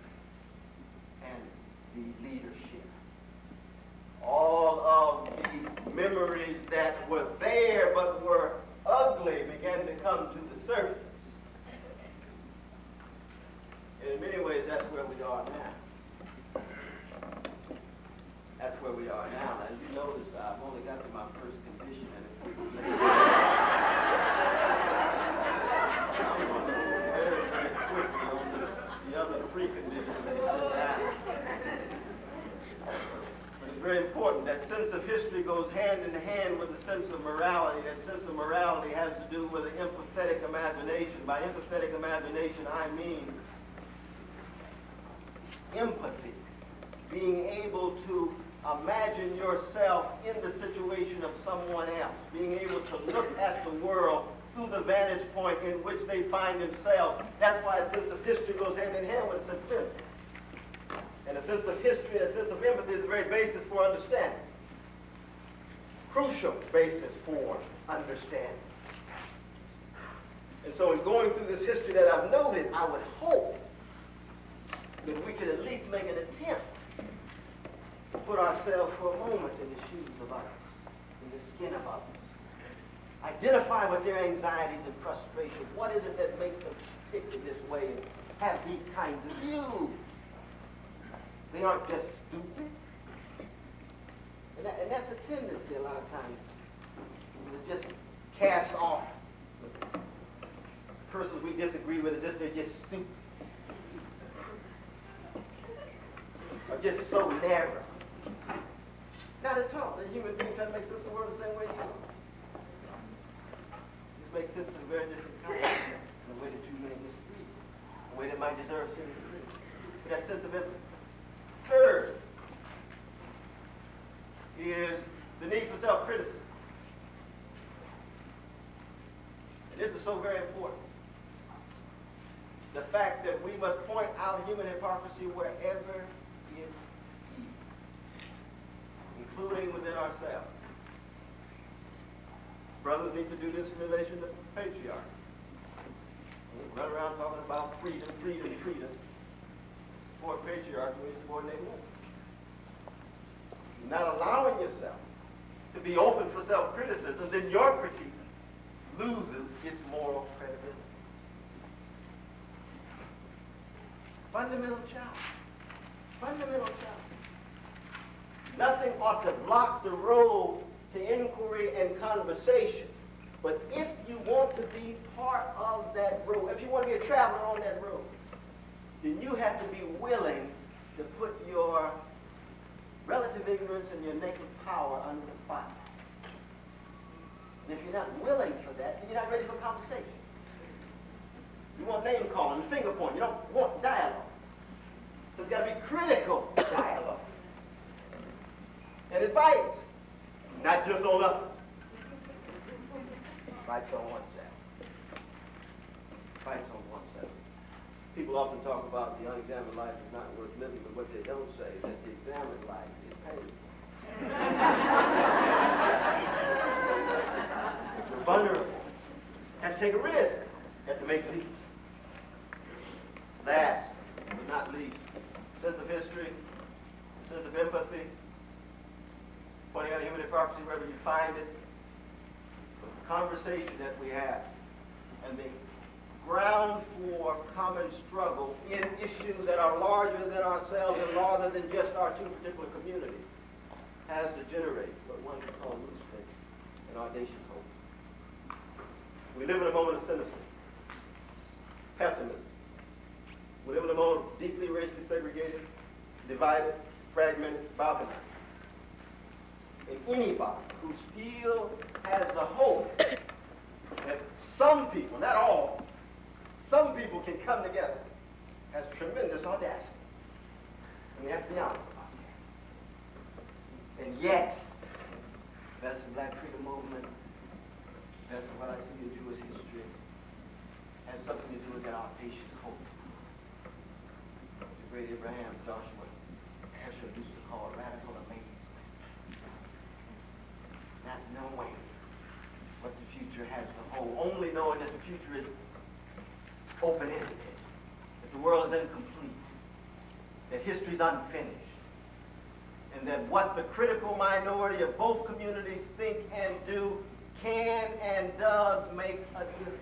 and the leadership. All of the memories that were there but were ugly began to come to the surface. And in many ways, that's where we are now. That's where we are now. As you notice, I've only got to my first condition, and it's I'm going to move very, very quickly on the other preconditions they sit down. But it's very important. That sense of history goes hand in hand with the sense of morality. That sense of morality has to do with an empathetic imagination. By empathetic imagination, I mean empathy, being able to imagine yourself in the situation of someone else, being able to look at the world through the vantage point in which they find themselves. That's why a sense of history goes hand in hand with a sense of empathy. And a sense of history and a sense of empathy is the very basis for understanding. Crucial basis for understanding. And so in going through this history that I've noted, I would hope that we could at least make an attempt to put ourselves for a moment in the shoes of others, in the skin of others. Identify with their anxieties and frustrations. What is it that makes them tick in this way and have these kinds of views? They aren't just stupid. And that's a tendency a lot of times. To just cast off persons we disagree with as if they're just stupid. Or just so narrow. Not at all. The human being trying to make sense of the world the same way you do. Just make sense of a very different kind, in a way that you may disagree, a way that might deserve serious criticism. But that sense of empathy. Third is the need for self-criticism. And this is so very important. The fact that we must point out human hypocrisy wherever it is, including within ourselves. Brothers need to do this in relation to patriarchy. We run around talking about freedom, freedom, freedom. Support patriarchy when you subordinate women. You're not allowing yourself to be open for self-criticism, then your critique loses its moral credibility. Fundamental challenge. Fundamental challenge. Nothing ought to block the road to inquiry and conversation. But if you want to be part of that road, if you want to be a traveler on that road, then you have to be willing to put your relative ignorance and your naked power under the spotlight. And if you're not willing for that, then you're not ready for conversation. You want name calling, finger pointing. You don't want dialogue. So it's got to be critical dialogue. And advice, not just on others. Advice on oneself. Advice on oneself. People often talk about the unexamined life is not worth living, but what they don't say is that the examined life is painful. We're vulnerable. Have to take a risk. Have to make leaps. Last but not least, sense of history, sense of empathy, pointing out human hypocrisy wherever you find it, the conversation that we have, and the ground for common struggle in issues that are larger than ourselves and larger than just our two particular communities, has to generate what one can call loose faith and audacious hope. We live in a moment of cynicism, pessimism. We live in a moment of deeply racially segregated, divided, fragmented, balkanized. And anybody who still has the hope that some people, not all, some people can come together has tremendous audacity. And we have to be honest about that. And yet, that's the Black Freedom Movement, that's what I see in Jewish history, has something to do with that audacious hope. The great Abraham Joshua Heschel used to call radical amazement. Not knowing what the future has to hold, only knowing that the future is open-ended, that the world is incomplete, that history is unfinished, and that what the critical minority of both communities think and do can and does make a difference.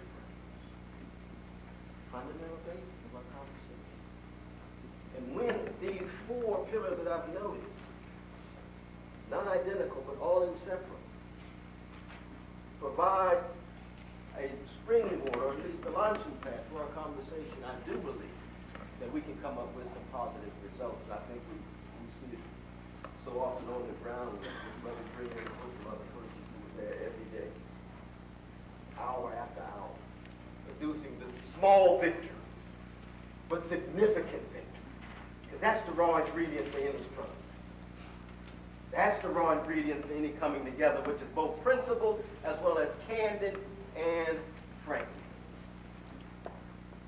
Fundamental basis of our conversation. And when these four pillars that I've noted, not identical but all inseparable, provide a springboard, or at least a launching pad for our conversation, I do believe that we can come up with some positive results. I think we see it so often on the ground with Brother Green and other persons who are there every day, hour after hour, producing the small victories, but significant victories. Because that's the raw ingredient for any struggle. That's the raw ingredient for any coming together, which is both principled as well as candid and frank.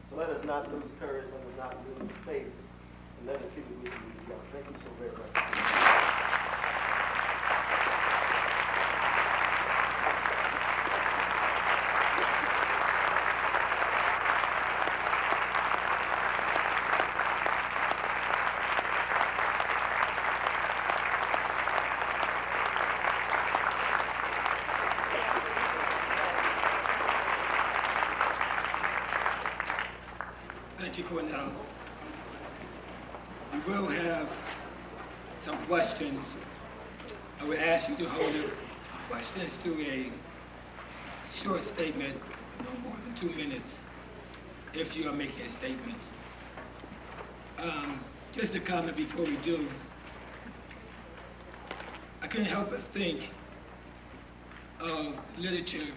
So let us not lose courage, let us not lose faith, and let us see what we can do together. Thank you so very much. Thank you, Cornell. We will have some questions. I would ask you to hold the questions to a short statement, no more than 2 minutes, if you are making a statement. Just a comment before we do. I couldn't help but think of literature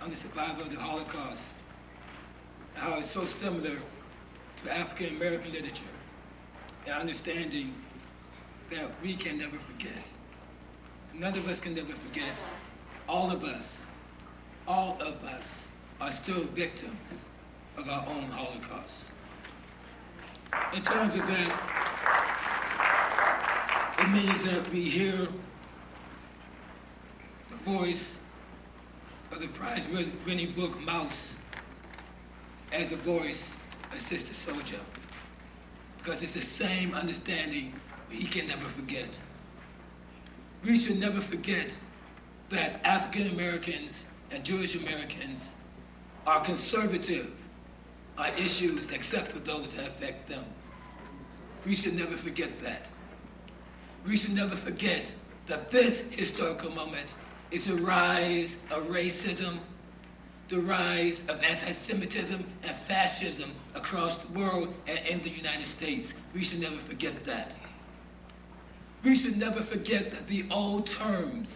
on the survival of the Holocaust, how it's so similar to African American literature, and understanding that we can never forget. None of us can never forget. All of us are still victims of our own Holocaust. In terms of that, it means that we hear the voice of the prize-winning book Mouse as a voice of Sister Soldier, because it's the same understanding we can never forget. We should never forget that African Americans and Jewish Americans are conservative on issues except for those that affect them. We should never forget that. We should never forget that this historical moment is a rise of racism, the rise of anti-Semitism and fascism across the world and in the United States. We should never forget that. We should never forget that the old terms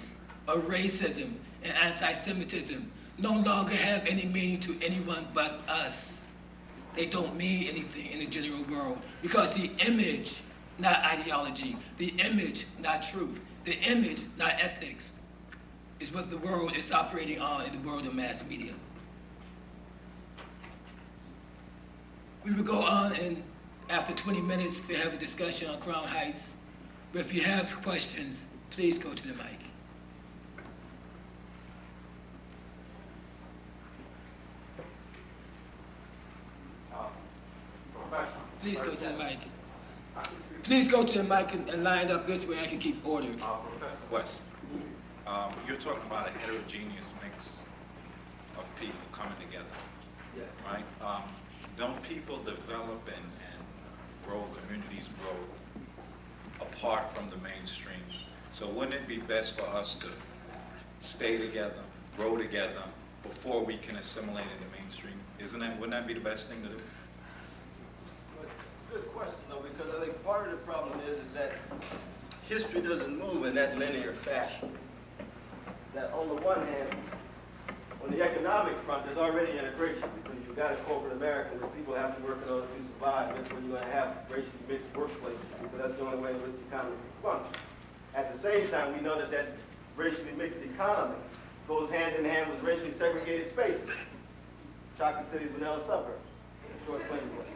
of racism and anti-Semitism no longer have any meaning to anyone but us. They don't mean anything in the general world, because the image, not ideology, the image, not truth, the image, not ethics, is what the world is operating on in the world of mass media. We will go on and after 20 minutes to have a discussion on Crown Heights. But if you have questions, please go to the mic. Please go to the mic. Please go to the mic and line up this way. I can keep order. Professor West, you're talking about a heterogeneous mix of people coming together, right? Don't people develop and grow, communities grow apart from the mainstream? So wouldn't it be best for us to stay together, grow together, before we can assimilate in the mainstream? Wouldn't that be the best thing to do? Well, it's a good question, though, because I think part of the problem is that history doesn't move in that linear fashion. That on the one hand, on the economic front, there's already integration because you've got a corporate America where people have to work in order to survive. That's when you're going to have racially mixed workplaces because that's the only way in which the economy can function. At the same time, we know that that racially mixed economy goes hand in hand with racially segregated spaces. Chocolate cities, vanilla suburbs, short plainwood.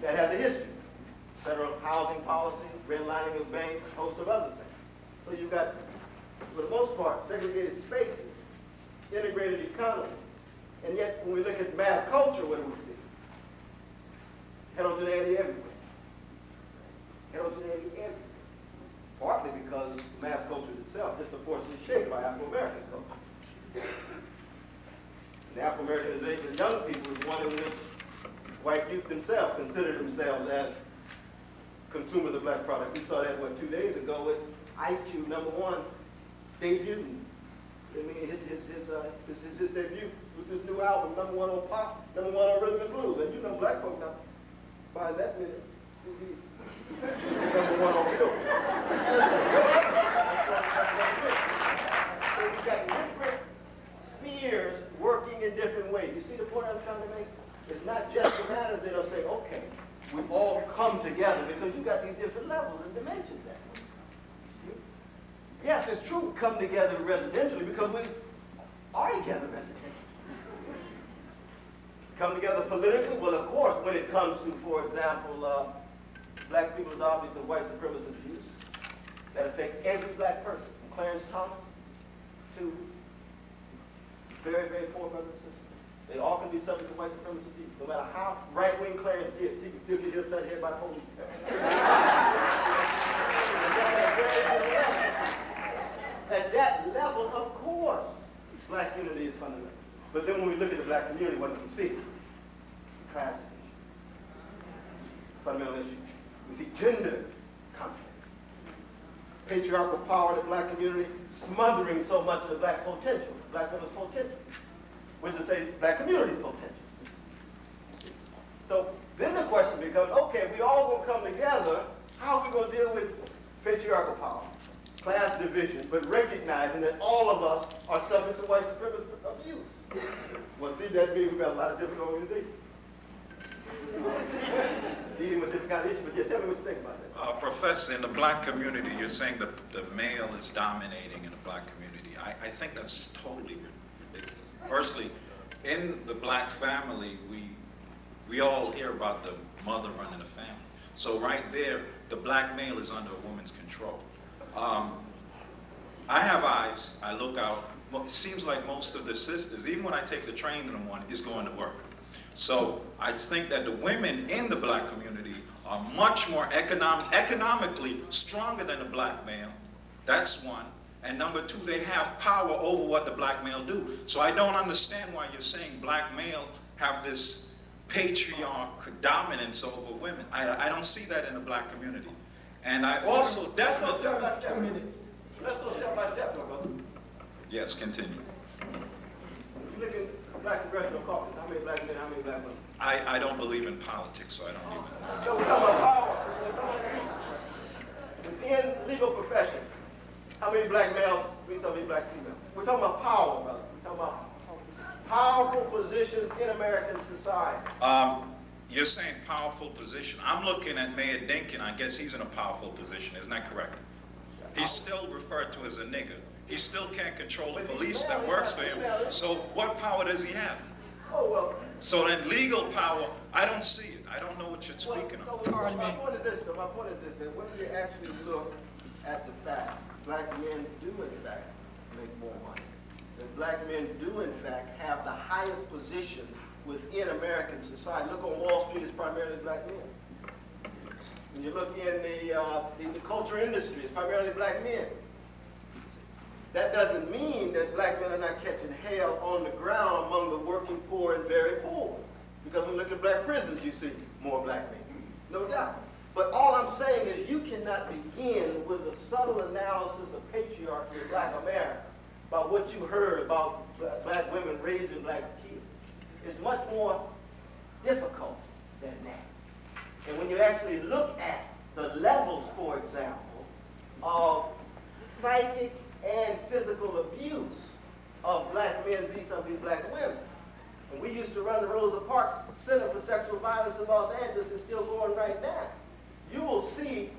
That has a history. Federal housing policy, redlining of banks, a host of other things. So you've got, for the most part, segregated spaces, integrated economy. And yet, when we look at mass culture, what do we see? Heterogeneity everywhere. Heterogeneity everywhere. Partly because mass culture itself is disproportionately shaped by Afro-American culture. And the Afro-Americanization of young people is one in which white youth themselves consider themselves as consumers of black product. We saw that, 2 days ago with Ice Cube, #1, debut. I mean, his debut with this new album, #1 on pop, #1 on rhythm and blues. And you know black folks now buy that many CDs. #1 on film. So you've got different spheres working in different ways. You see the point I'm trying to make? It's not just a matter that they'll say, okay, we all come together because you've got these different levels and dimensions there. Yes, it's true, come together residentially because we are together residentially. Come together politically? Well, of course, when it comes to, for example, black people's objects of white supremacist abuse that affect every black person, from Clarence Thomas to very, very poor brothers and sisters. They all can be subject to white supremacist abuse. No matter how right-wing Clarence is, he can still get upset here by police. At that level, of course, black unity is fundamental. But then when we look at the black community, what do we see? Class issue. Fundamental issue. We see gender conflict. Patriarchal power in the black community smothering so much of the black potential, black women's potential. Which is to say, black community's potential. So then the question becomes, okay, we all going to come together, how are we going to deal with patriarchal power? Class division, but recognizing that all of us are subject to white supremacist abuse. Well, see, that means we've got a lot of different organizations. Dealing with different kind of issues, but yeah, tell me what you think about that. Professor, in the black community, you're saying that the male is dominating in the black community. I think that's totally ridiculous. Firstly, in the black family, we all hear about the mother running the family. So right there, the black male is under a woman's control. I have eyes, I look out. Well, it seems like most of the sisters, even when I take the train in the morning, is going to work. So I think that the women in the black community are much more economically stronger than the black male. That's one. And number two, they have power over what the black male do. So I don't understand why you're saying black male have this patriarch dominance over women. I don't see that in the black community. And I also definitely... Let's go step by step, brother. Yes, continue. You look at the black congressional caucus, how many black men, how many black women? I don't believe in politics, so I don't even... No, we're talking about power. Within the legal profession, how many black males, how many black females? We're talking about power, brother. We're talking about powerful positions in American society. You're saying powerful position. I'm looking at Mayor Dinkin. I guess he's in a powerful position. Isn't that correct? He's still referred to as a nigger. He still can't control the police that works for him. So what power does he have? Oh, well, So that legal power, I don't see it. I don't know what you're speaking of. My point is this, that when you actually look at the facts, black men do in fact make more money. That black men do in fact have the highest position within American society. Look on Wall Street, it's primarily black men. When you look in the culture industry, it's primarily black men. That doesn't mean that black men are not catching hell on the ground among the working poor and very poor. Because when you look at black prisons, you see more black men, no doubt. But all I'm saying is you cannot begin with a subtle analysis of patriarchy in black America about what you heard about black women raising black kids. It's much more difficult than that. And when you actually look at the levels, for example, of psychic and physical abuse of black men vis-a-vis black women. And we used to run the Rosa Parks Center for Sexual Violence in Los Angeles. It's still going right now. You will see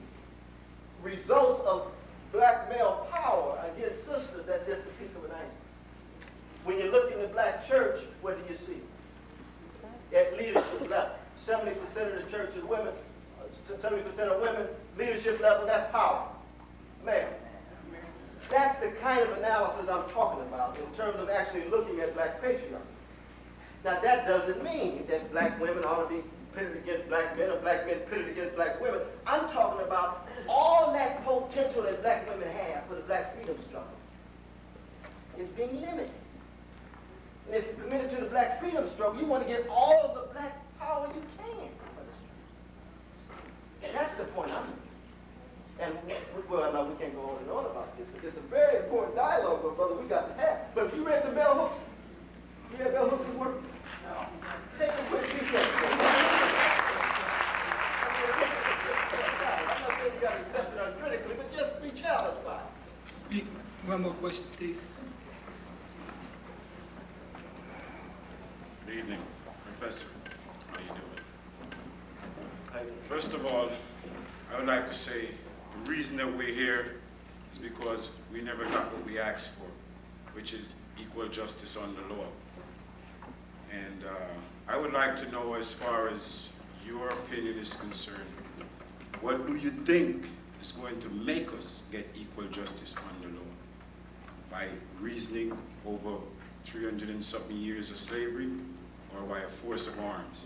results of black male power against sisters at this particular night. When you look in the black church, what do you see? At leadership level, 70% of the church is women, 70% of women, leadership level, that's power. Male. That's the kind of analysis I'm talking about in terms of actually looking at black patriarchy. Now that doesn't mean that black women ought to be pitted against black men or black men pitted against black women. I'm talking about all that potential that black women have for the black freedom struggle is being limited. And if you're committed to the black freedom struggle, you want to get all of the black power you can. And that's the point I'm making. And, well, no, we can't go on and on about this. It's a very important dialogue, brother, we got to have. But if you read the bell hooks, you read bell hooks' work? No. Take a quick recess. I'm not saying you got to accept it uncritically, but just be challenged by it. One more question, please. Good evening, Professor. How you doing? First of all, I would like to say the reason that we're here is because we never got what we asked for, which is equal justice under law. And I would like to know, as far as your opinion is concerned, what do you think is going to make us get equal justice under law? By reasoning over 300 and something years of slavery, or by a force of arms?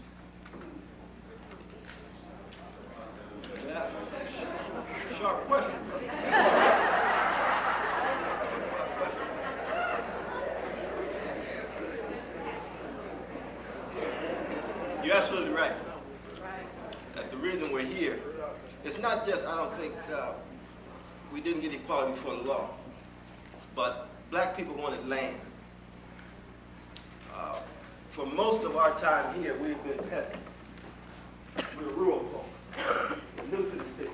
Sharp question. You're absolutely right. That the reason we're here, it's not just, I don't think, we didn't get equality before the law, but black people wanted land. For most of our time here, we've been peasants. We're rural folk. We're new to the city.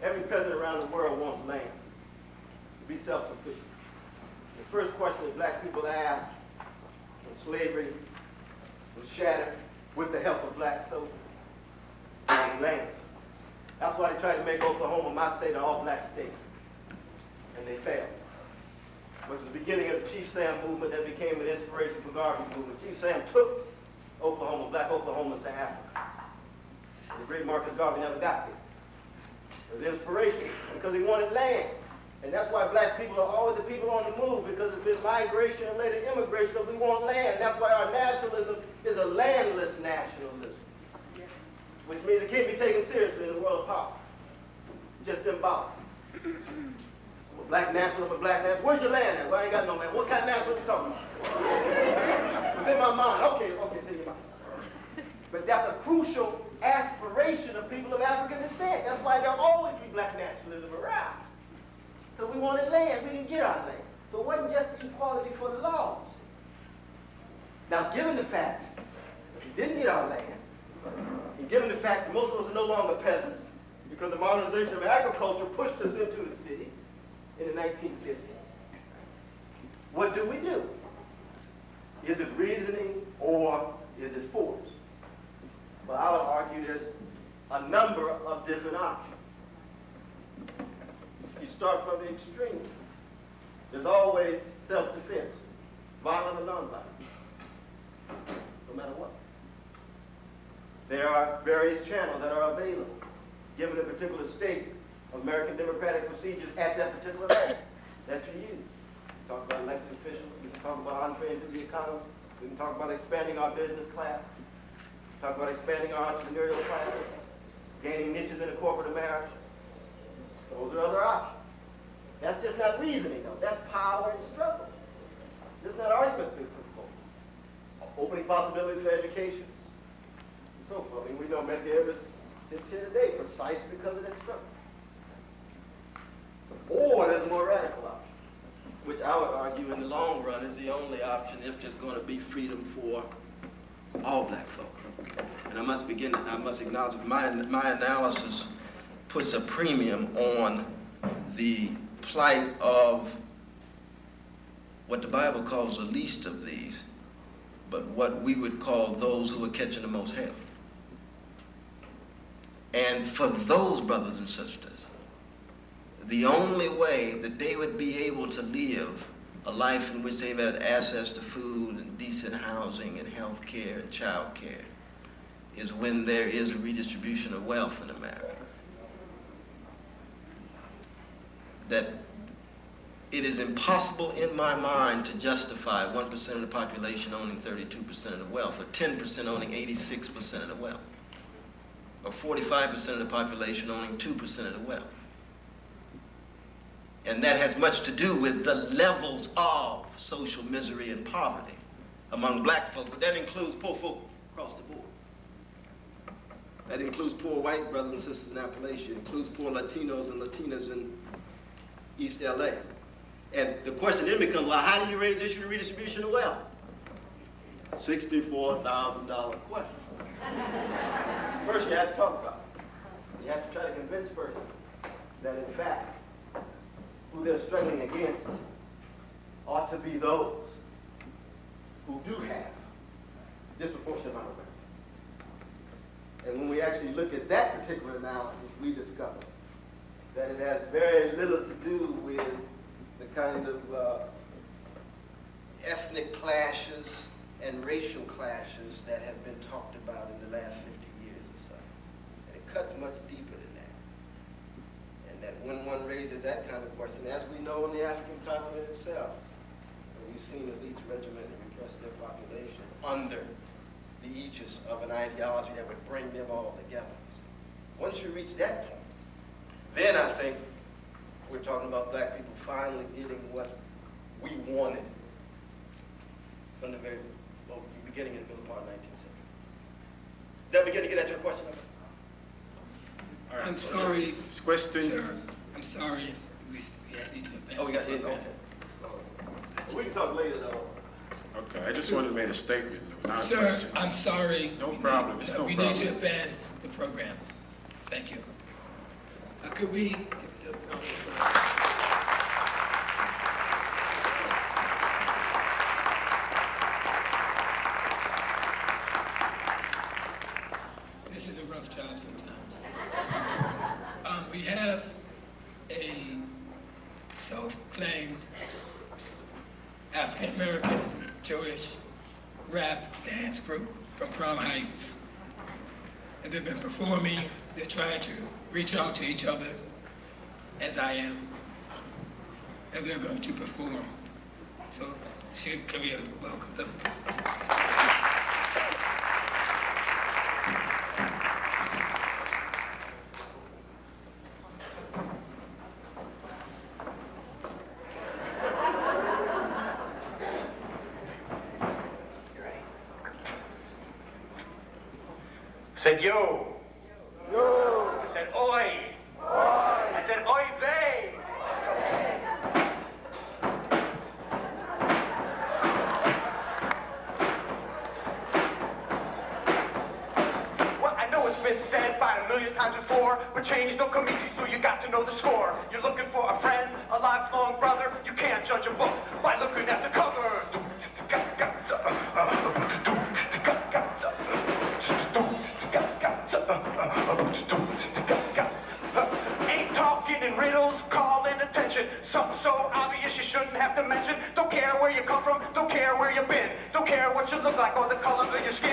Every peasant around the world wants land to be self-sufficient. The first question that black people asked when slavery was shattered with the help of black soldiers was land. That's why they tried to make Oklahoma, my state, an all-black state. And they failed. It was the beginning of the Chief Sam movement that became an inspiration for Garvey's movement. Chief Sam took Oklahoma, black Oklahomans to Africa. The great Marcus Garvey never got there. It was inspiration because he wanted land. And that's why black people are always the people on the move, because it's been migration and later immigration, because we want land. That's why our nationalism is a landless nationalism, which means it can't be taken seriously in the world of power. Just symbolic. I'm a black nationalist, Where's your land at? Well, I ain't got no land. What kind of nationalism you talking about? It's in my mind. Okay, it's in your mind. But that's a crucial aspiration of people of African descent. That's why there'll always be black nationalism around. So we wanted land. We didn't get our land. So it wasn't just equality for the laws. Now, given the fact that we didn't get our land, and given the fact that most of us are no longer peasants, because the modernization of agriculture pushed us into the cities in the 1950s, what do? Is it reasoning or is it force? Well, I would argue there's a number of different options. You start from the extreme. There's always self-defense, violent or non-violent. no matter what. There are various channels that are available, given a particular state of American democratic procedures at that particular level that you use. We talk about elected officials, we can talk about entree into the economy, we can talk about expanding our business class, talk about expanding our entrepreneurial class, gaining niches in the corporate America. Those are other options. That's just not reasoning, though. That's power and struggle. This is not argument being put forward. Opening possibilities for education, and so forth. I mean, we know MEC sits here today precisely because of that struggle. Or there's a more radical option, which I would argue in the long run is the only option if there's going to be freedom for all black folk. And I must acknowledge my analysis puts a premium on the plight of what the Bible calls the least of these, but what we would call those who are catching the most hell. And for those brothers and sisters, the only way that they would be able to live a life in which they've had access to food and decent housing and health care and child care is when there is a redistribution of wealth in America. That it is impossible in my mind to justify 1% of the population owning 32% of the wealth, or 10% owning 86% of the wealth, or 45% of the population owning 2% of the wealth. And that has much to do with the levels of social misery and poverty among black folk, but that includes poor folk across the board. That includes poor white brothers and sisters in Appalachia. It includes poor Latinos and Latinas in East LA. And the question then becomes, well, how do you raise the issue of redistribution of wealth? $64,000 question. First, you have to talk about it. You have to try to convince a person that, in fact, who they're struggling against ought to be those who do have a disproportionate amount of wealth. And when we actually look at that particular analysis, we discover that it has very little to do with the kind of ethnic clashes and racial clashes that have been talked about in the last 50 years or so. And it cuts much deeper than that. And that when one raises that kind of question, as we know in the African continent itself, we've seen elites regiment and repress their populations under the aegis of an ideology that would bring them all together. Once you reach that point, then I think we're talking about black people finally getting what we wanted from the very beginning in the middle part of the 19th century. Did I begin to get at your question? All right. I'm sorry, This question. sir. I'm sorry. We need to advance. Oh, we got it. the Okay. program. We can talk later, though. Okay, I just wanted to make a statement, not a Sir, question. I'm sorry. No problem. It's no We problem. need to advance the program. Thank you. Could we? This is a rough job sometimes. We have a self-claimed African-American Jewish rap dance group from Crown Heights. And they've been performing. They're trying to reach out to each other, as I am. And they're going to perform. So, can we welcome them? Said yo. Yo. I said oi. Oi. I said oi vey. Well, I know it's been said by a million times before, but change don't come easy, so you got to know the score. You're looking for a friend, a lifelong brother. You can't judge a book by looking at the cover. Ain't talking in riddles, calling attention. Something so obvious you shouldn't have to mention. Don't care where you come from, don't care where you've been. Don't care what you look like or the color of your skin.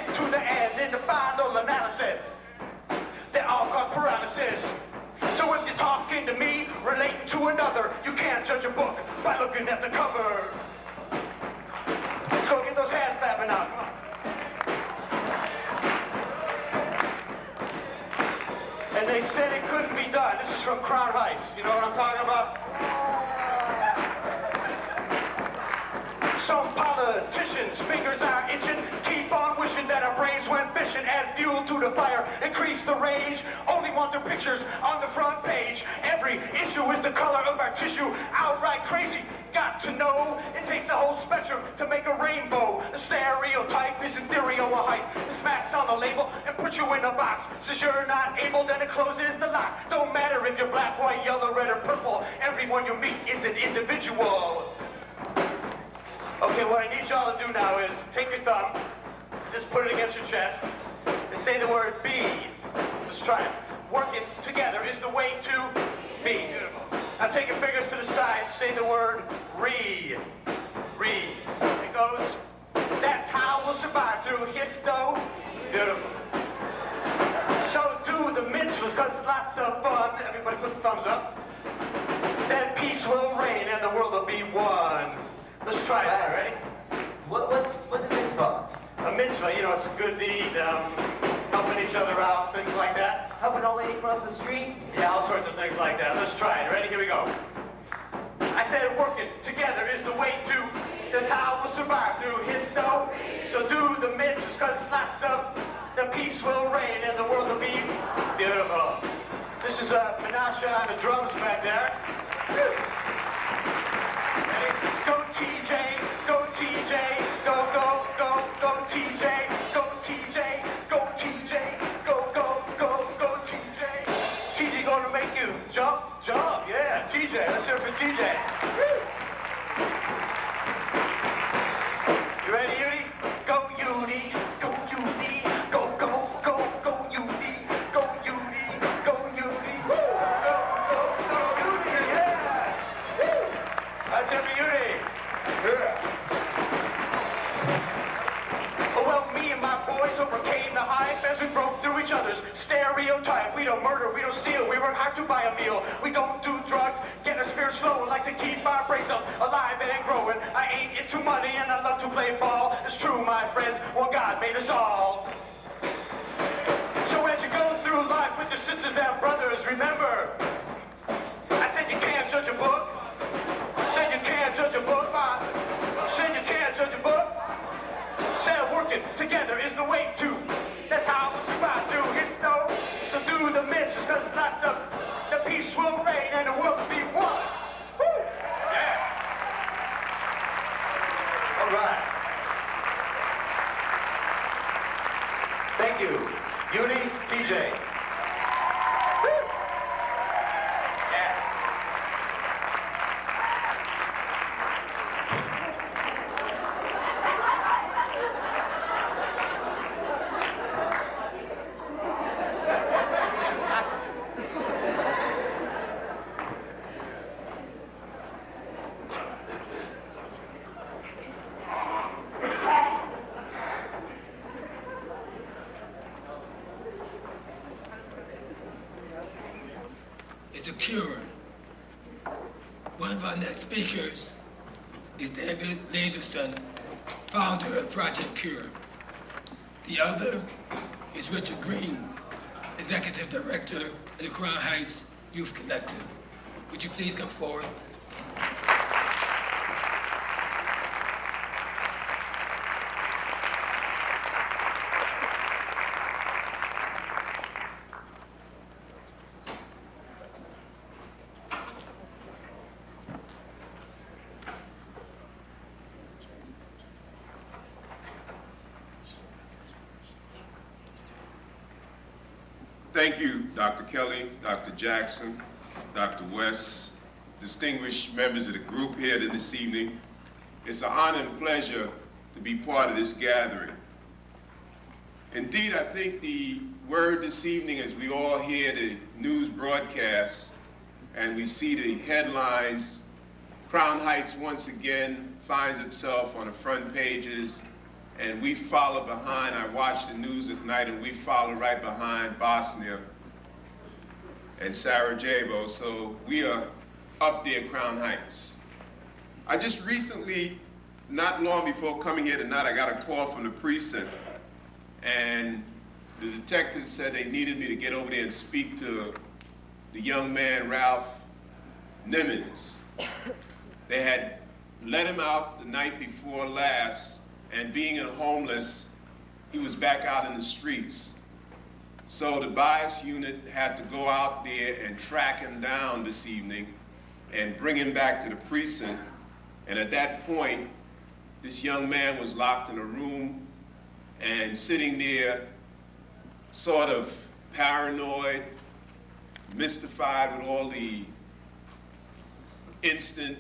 get to the end in the final analysis. They all cause paralysis. So if you're talking to me, relating to another, you can't judge a book by looking at the cover. Let's go get those hands clapping out. Come on. And they said it couldn't be done. This is from Crown Heights. You know what I'm talking about? Some politicians' fingers are itching, keep on wishing that our brains went fishing, add fuel to the fire, increase the rage, only want their pictures on the front page. Every issue is the color of our tissue, outright crazy. Got to know, it takes a whole spectrum to make a rainbow. The stereotype is inferior or hype. It smacks on the label and puts you in a box. Since you're not able, then it closes the lock. Don't matter if you're black, white, yellow, red, or purple. Everyone you meet is an individual. Okay, what I need y'all to do now is take your thumb, just put it against your chest, and say the word be. Let's try it. Working together is the way to be. Beautiful. Now take your fingers to the side, say the word re. Re. It goes, that's how we'll survive through histo. Beautiful. So do the mitzvahs, because it's lots of fun. Everybody put the thumbs up. Then peace will reign and the world will be one. Let's try it. Ready? What's a mitzvah? A mitzvah, you know, it's a good deed, helping each other out, things like that. Helping an old lady cross the street? Yeah, all sorts of things like that. Let's try it. Ready? Here we go. I said working together is the way to. That's how we'll survive through histo. So do the mitzvahs, because lots of the peace will reign and the world will be beautiful. This is Menashe on the drums back there. Go TJ, go TJ, go, go, go, go TJ, go TJ, go TJ, go, go, go, go TJ. TJ gonna make you jump, jump, yeah, TJ, let's hear it for TJ. You ready, Udi? Go Udi, go Udi, go, go, go, go Udi, go Udi, go Udi, go, go, go Udi, yeah. That's it for Udi. Oh, well, me and my boys overcame the hype as we broke through each other's stereotype. We don't murder, we don't steal, we work hard to buy a meal. We don't do drugs, get our spirit slow, like to keep our brain cells alive and growing. I ain't into money and I love to play ball. It's true, my friends, well, God made us all. So as you go through life with your sisters and brothers, remember, I said you can't judge a book. Said you can't judge a book. Said you can't judge a book. Said working together is the way to. That's how we survive through histo. So do the mitzvahs, because lots of the peace will reign and the world will be one. Woo! Yeah. All right. Thank you. Udi, TJ. Is a cure. One of our next speakers is David Laserson, founder of Project Cure. The other is Richard Green, executive director of the Crown Heights Youth Collective. Would you please come forward? Thank you, Dr. Kelly, Dr. Jackson, Dr. West, distinguished members of the group here this evening. It's an honor and pleasure to be part of this gathering. Indeed, I think the word this evening, as we all hear the news broadcast and we see the headlines, Crown Heights once again finds itself on the front pages and we follow behind. I watch the news at night, and we follow right behind Bosnia and Sarajevo, so we are up there at Crown Heights. I just recently, not long before coming here tonight, I got a call from the precinct, and the detectives said they needed me to get over there and speak to the young man, Ralph Nimmons. They had let him out the night before last, and being a homeless, he was back out in the streets. So the bias unit had to go out there and track him down this evening and bring him back to the precinct. And at that point, this young man was locked in a room and sitting there sort of paranoid, mystified with all the instant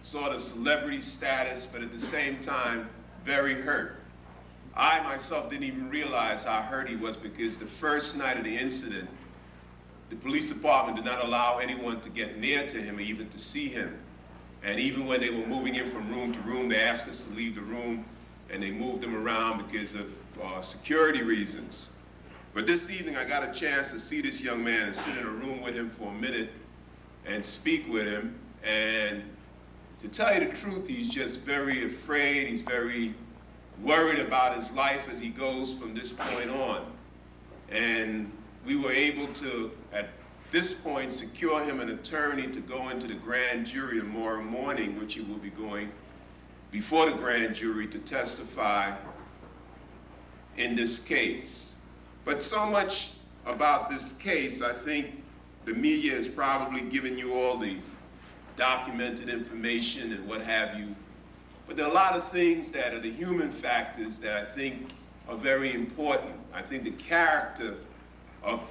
sort of celebrity status, but at the same time, very hurt. I myself didn't even realize how hurt he was, because the first night of the incident, the police department did not allow anyone to get near to him or even to see him. And even when they were moving him from room to room, they asked us to leave the room, and they moved him around because of security reasons. But this evening, I got a chance to see this young man and sit in a room with him for a minute and speak with him. And to tell you the truth, he's just very afraid. He's very worried about his life as he goes from this point on. And we were able to, at this point, secure him an attorney to go into the grand jury tomorrow morning, which he will be going before the grand jury to testify in this case. But so much about this case, I think the media has probably given you all the documented information and what have you. But there are a lot of things that are the human factors that I think are very important. I think the character of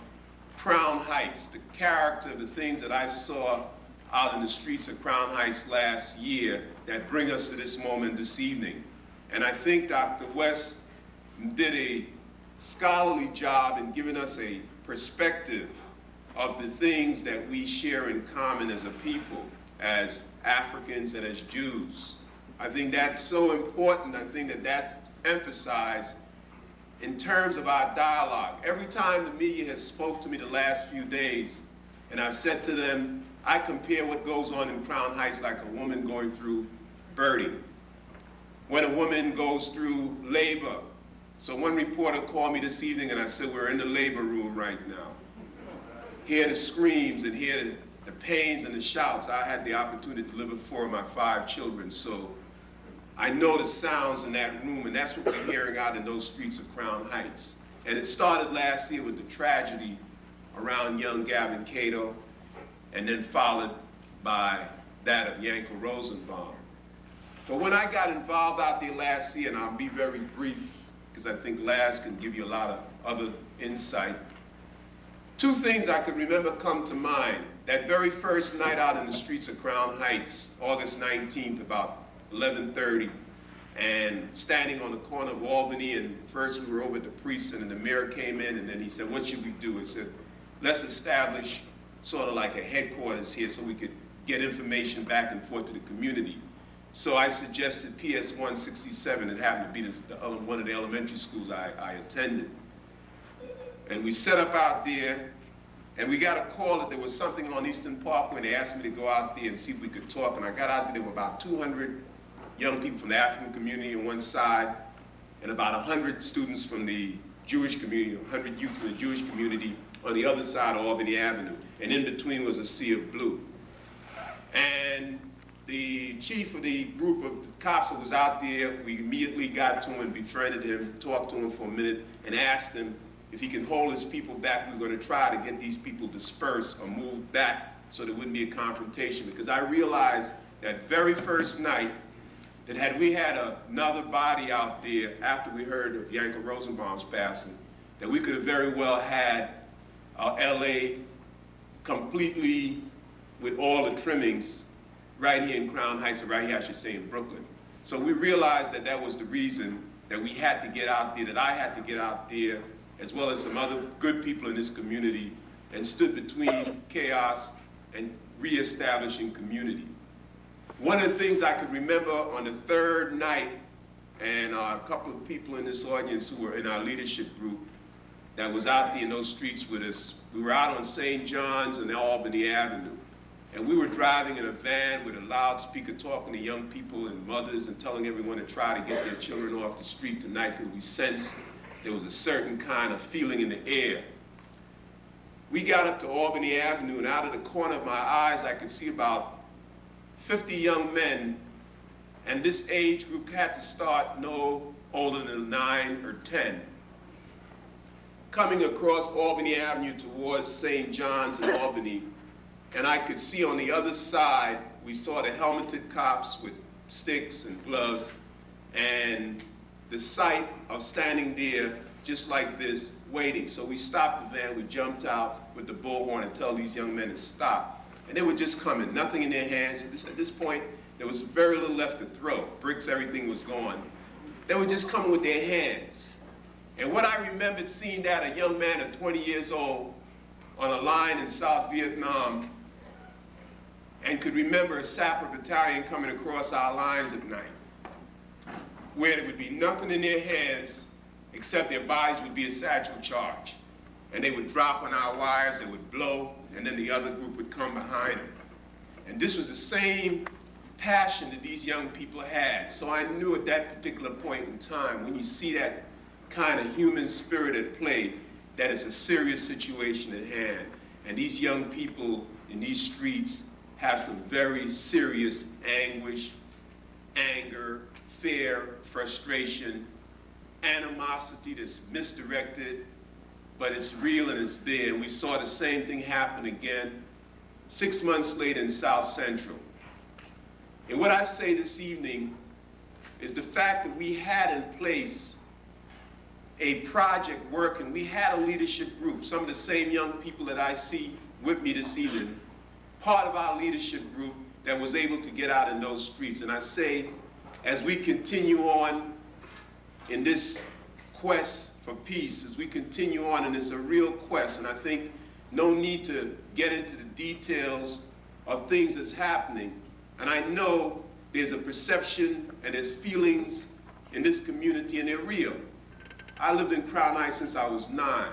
Crown Heights, the character of the things that I saw out in the streets of Crown Heights last year that bring us to this moment this evening. And I think Dr. West did a scholarly job in giving us a perspective of the things that we share in common as a people, as Africans and as Jews. I think that's so important. I think that that's emphasized in terms of our dialogue. Every time the media has spoke to me the last few days, and I've said to them, I compare what goes on in Crown Heights like a woman going through birthing. When a woman goes through labor. So one reporter called me this evening and I said, we're in the labor room right now. Hear the screams and hear the pains and the shouts. I had the opportunity to deliver 4 of my 5 children, so I know the sounds in that room, and that's what we're hearing out in those streets of Crown Heights. And it started last year with the tragedy around young Gavin Cato, and then followed by that of Yankel Rosenbaum. But when I got involved out there last year, and I'll be very brief, because I think Laz can give you a lot of other insight, 2 things I could remember come to mind. That very first night out in the streets of Crown Heights, August 19th, about 11:30, and standing on the corner of Albany, and first we were over at the precinct, and the mayor came in, and then he said, what should we do? He said, let's establish sort of like a headquarters here so we could get information back and forth to the community. So I suggested PS 167. It happened to be one of the elementary schools I attended. And we set up out there, and we got a call that there was something on Eastern Parkway, and they asked me to go out there and see if we could talk. And I got out there, there were about 200 young people from the African community on one side, and about 100 students from the Jewish community, 100 youth from the Jewish community on the other side of Albany Avenue. And in between was a sea of blue. And the chief of the group of cops that was out there, we immediately got to him and befriended him, talked to him for a minute, and asked him if he can hold his people back. We were going to try to get these people dispersed or moved back so there wouldn't be a confrontation. Because I realized that very first night that had we had another body out there after we heard of Yankel Rosenbaum's passing, that we could have very well had LA completely with all the trimmings right here in Crown Heights, or right here, I should say, in Brooklyn. So we realized that that was the reason that we had to get out there, that I had to get out there, as well as some other good people in this community, and stood between chaos and reestablishing community. One of the things I could remember on the 3rd night and a couple of people in this audience who were in our leadership group that was out there in those streets with us. We were out on St. John's and Albany Avenue. And we were driving in a van with a loudspeaker talking to young people and mothers and telling everyone to try to get their children off the street tonight because we sensed there was a certain kind of feeling in the air. We got up to Albany Avenue, and out of the corner of my eyes, I could see about 50 young men, and this age group had to start no older than 9 or 10, coming across Albany Avenue towards St. John's and Albany. And I could see on the other side, we saw the helmeted cops with sticks and gloves, and the sight of standing there just like this, waiting. So we stopped the van, we jumped out with the bullhorn and tell these young men to stop. And they were just coming, nothing in their hands. At this point, there was very little left to throw. Bricks, everything was gone. They were just coming with their hands. And what I remembered seeing that, a young man of 20 years old on a line in South Vietnam, and could remember a sapper battalion coming across our lines at night, where there would be nothing in their hands except their bodies would be a satchel charge. And they would drop on our wires, they would blow, and then the other group would come behind them. And this was the same passion that these young people had. So I knew at that particular point in time, when you see that kind of human spirit at play, that it's a serious situation at hand. And these young people in these streets have some very serious anguish, anger, fear, frustration, animosity that's misdirected, but it's real and it's there. And we saw the same thing happen again 6 months later in South Central. And what I say this evening is the fact that we had in place a project working. We had a leadership group, some of the same young people that I see with me this evening, part of our leadership group that was able to get out in those streets. And I say, as we continue on in this quest for peace, as we continue on, and it's a real quest, and I think no need to get into the details of things that's happening. And I know there's a perception and there's feelings in this community, and they're real. I lived in Crown Heights since I was 9.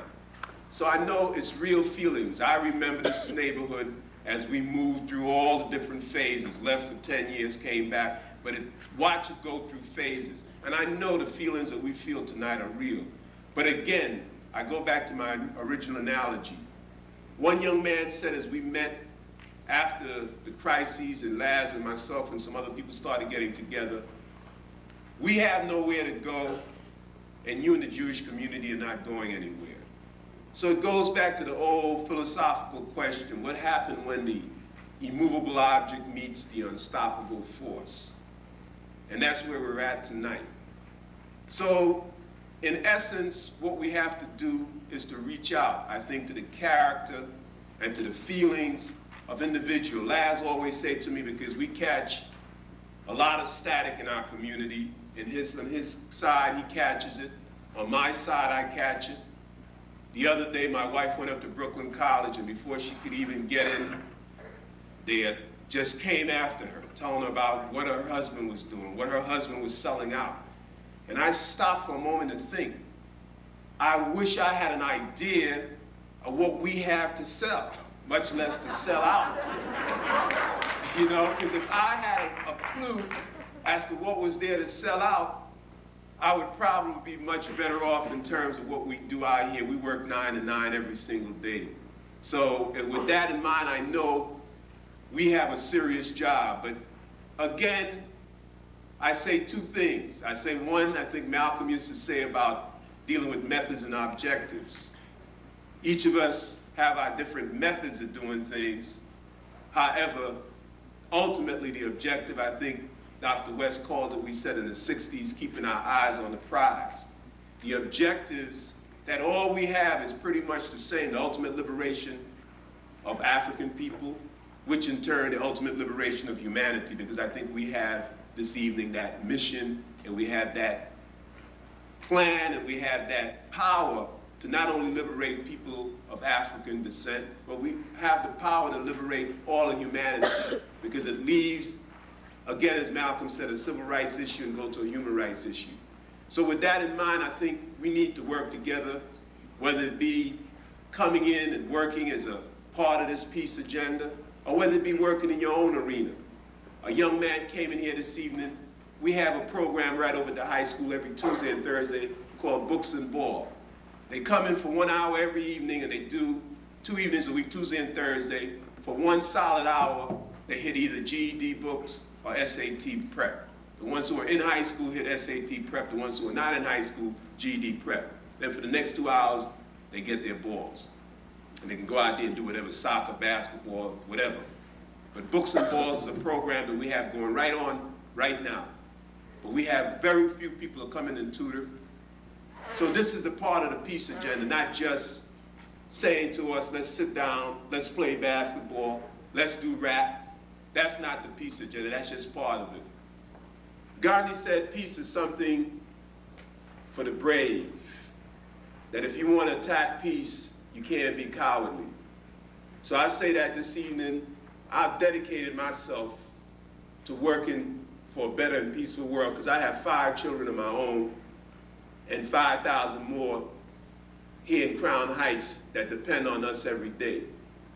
So I know it's real feelings. I remember this neighborhood as we moved through all the different phases, left for 10 years, came back, but watch it go through phases. And I know the feelings that we feel tonight are real. But again, I go back to my original analogy. One young man said as we met after the crises, and Laz and myself and some other people started getting together, we have nowhere to go, and you in the Jewish community are not going anywhere. So it goes back to the old philosophical question, what happened when the immovable object meets the unstoppable force? And that's where we're at tonight. So, in essence, what we have to do is to reach out, I think, to the character and to the feelings of individuals. Laz always said to me, because we catch a lot of static in our community. On his side, he catches it. On my side, I catch it. The other day, my wife went up to Brooklyn College, and before she could even get in, they just came after her, telling her about what her husband was doing, what her husband was selling out. And I stopped for a moment to think, I wish I had an idea of what we have to sell, much less to sell out. You know, because if I had a clue as to what was there to sell out, I would probably be much better off in terms of what we do out here. We work 9 to 9 every single day. So with that in mind, I know we have a serious job. But again, I say 2 things. I say one, I think Malcolm used to say about dealing with methods and objectives. Each of us have our different methods of doing things. However, ultimately the objective, I think Dr. West called it, we said in the 60s, keeping our eyes on the prize. The objectives that all we have is pretty much the same, the ultimate liberation of African people, which in turn the ultimate liberation of humanity, because I think we have this evening that mission, and we have that plan, and we have that power to not only liberate people of African descent, but we have the power to liberate all of humanity, because it leaves again, as Malcolm said, a civil rights issue and go to a human rights issue. So with that in mind, I think we need to work together, whether it be coming in and working as a part of this peace agenda, or whether it be working in your own arena. A young man came in here this evening. We have a program right over at the high school every Tuesday and Thursday called Books and Ball. They come in for 1 hour every evening, and they do 2 evenings a week, Tuesday and Thursday. For 1 solid hour, they hit either GED books or SAT prep. The ones who are in high school hit SAT prep. The ones who are not in high school, GED prep. Then for the next 2 hours, they get their balls. And they can go out there and do whatever, soccer, basketball, whatever. But Books and Balls is a program that we have going right on right now. But we have very few people who come in and tutor. So this is the part of the peace agenda, not just saying to us, let's sit down, let's play basketball, let's do rap. That's not the peace agenda, that's just part of it. Gandhi said peace is something for the brave. That if you want to attack peace, you can't be cowardly. So I say that this evening, I've dedicated myself to working for a better and peaceful world, because I have 5 children of my own and 5,000 more here in Crown Heights that depend on us every day.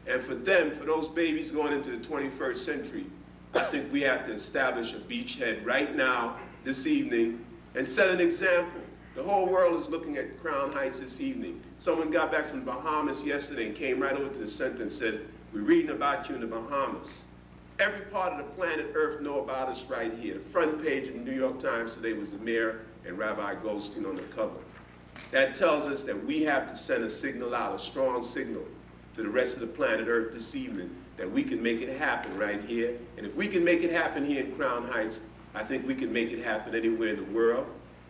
And for them, for those babies going into the 21st century, I think we have to establish a beachhead right now, this evening, and set an example. The whole world is looking at Crown Heights this evening. Someone got back from the Bahamas yesterday and came right over to the center and said, we're reading about you in the Bahamas. Every part of the planet Earth know about us right here. The front page of the New York Times today was the mayor and Rabbi Goldstein on the cover. That tells us that we have to send a signal out, a strong signal to the rest of the planet Earth this evening, that we can make it happen right here. And if we can make it happen here in Crown Heights, I think we can make it happen anywhere in the world.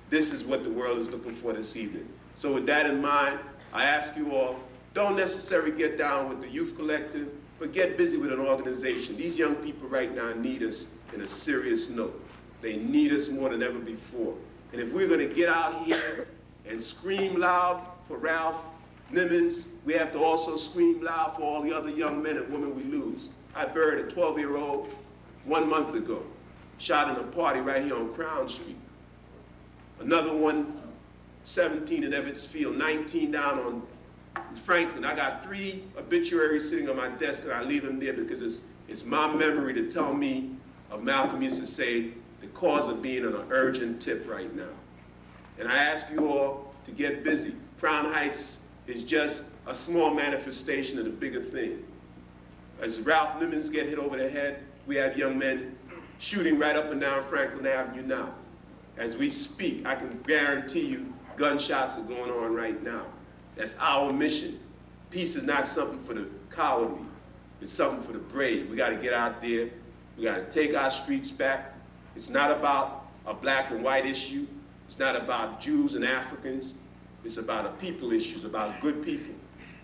This is what the world is looking for this evening. So with that in mind, I ask you all, don't necessarily get down with the youth collective, but get busy with an organization. These young people right now need us in a serious note. They need us more than ever before. And if we're going to get out here and scream loud for Ralph Nimmons, we have to also scream loud for all the other young men and women we lose. I buried a 12-year-old 1 month ago, shot in a party right here on Crown Street. Another one, 17 in Evetts Field, 19 down on Franklin. I got 3 obituaries sitting on my desk, and I leave them there because it's my memory to tell me of Malcolm used to say, the cause of being on an urgent tip right now. And I ask you all to get busy. Crown Heights is just a small manifestation of the bigger thing. As Ralph Nimmons get hit over the head, we have young men shooting right up and down Franklin Avenue now. As we speak, I can guarantee you gunshots are going on right now. That's our mission. Peace is not something for the cowardly. It's something for the brave. We got to get out there. We got to take our streets back. It's not about a black and white issue. It's not about Jews and Africans. It's about a people issue. It's about good people.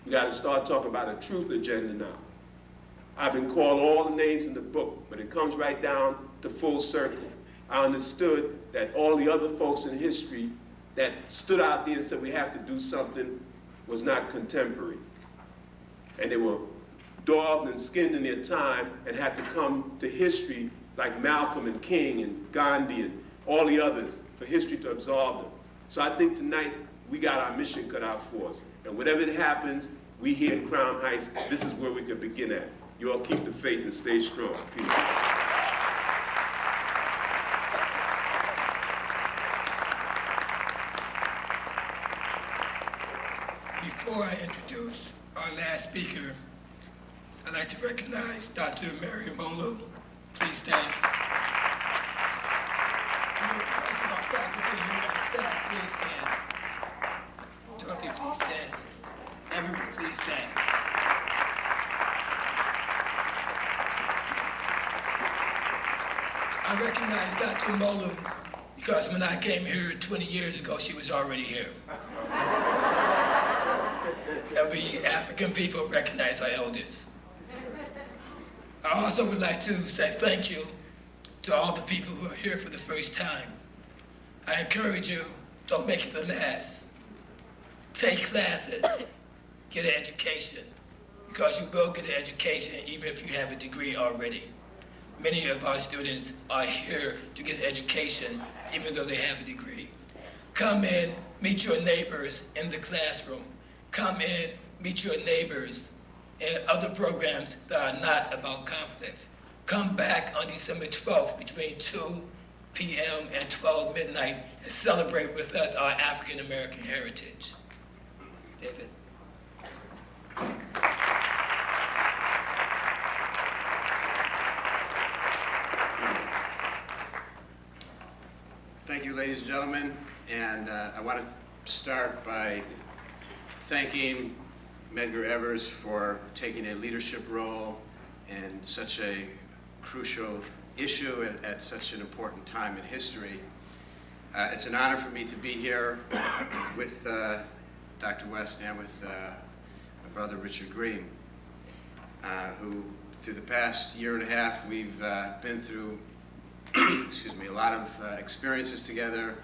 We got to start talking about a truth agenda now. I've been called all the names in the book, but it comes right down to full circle. I understood that all the other folks in history that stood out there and said we have to do something was not contemporary. And they were daubed and skinned in their time and had to come to history like Malcolm and King and Gandhi and all the others for history to absolve them. So I think tonight we got our mission cut out for us. And whatever it happens, we here in Crown Heights, this is where we can begin at. You all keep the faith and stay strong. Peace. Before I introduce our last speaker, I'd like to recognize Dr. Mary Molo. Please stand. Please stand. Dorothy, please stand. Everyone, please stand. I recognize Dr. Molo because when I came here 20 years ago, she was already here. And we African people recognize our elders. I also would like to say thank you to all the people who are here for the first time. I encourage you, don't make it the last. Take classes, get an education, because you will get an education even if you have a degree already. many of our students are here to get education, even though they have a degree. Come in, meet your neighbors in the classroom. Come in, meet your neighbors in other programs that are not about conflict. Come back on December 12th between 2 p.m. and 12 midnight and celebrate with us our African American heritage. David. Thank you, ladies and gentlemen, and I want to start by thanking Medgar Evers for taking a leadership role in such a crucial issue at such an important time in history. It's an honor for me to be here with Dr. West and with my brother Richard Green, who through the past year and a half we've been through excuse me, a lot of experiences together,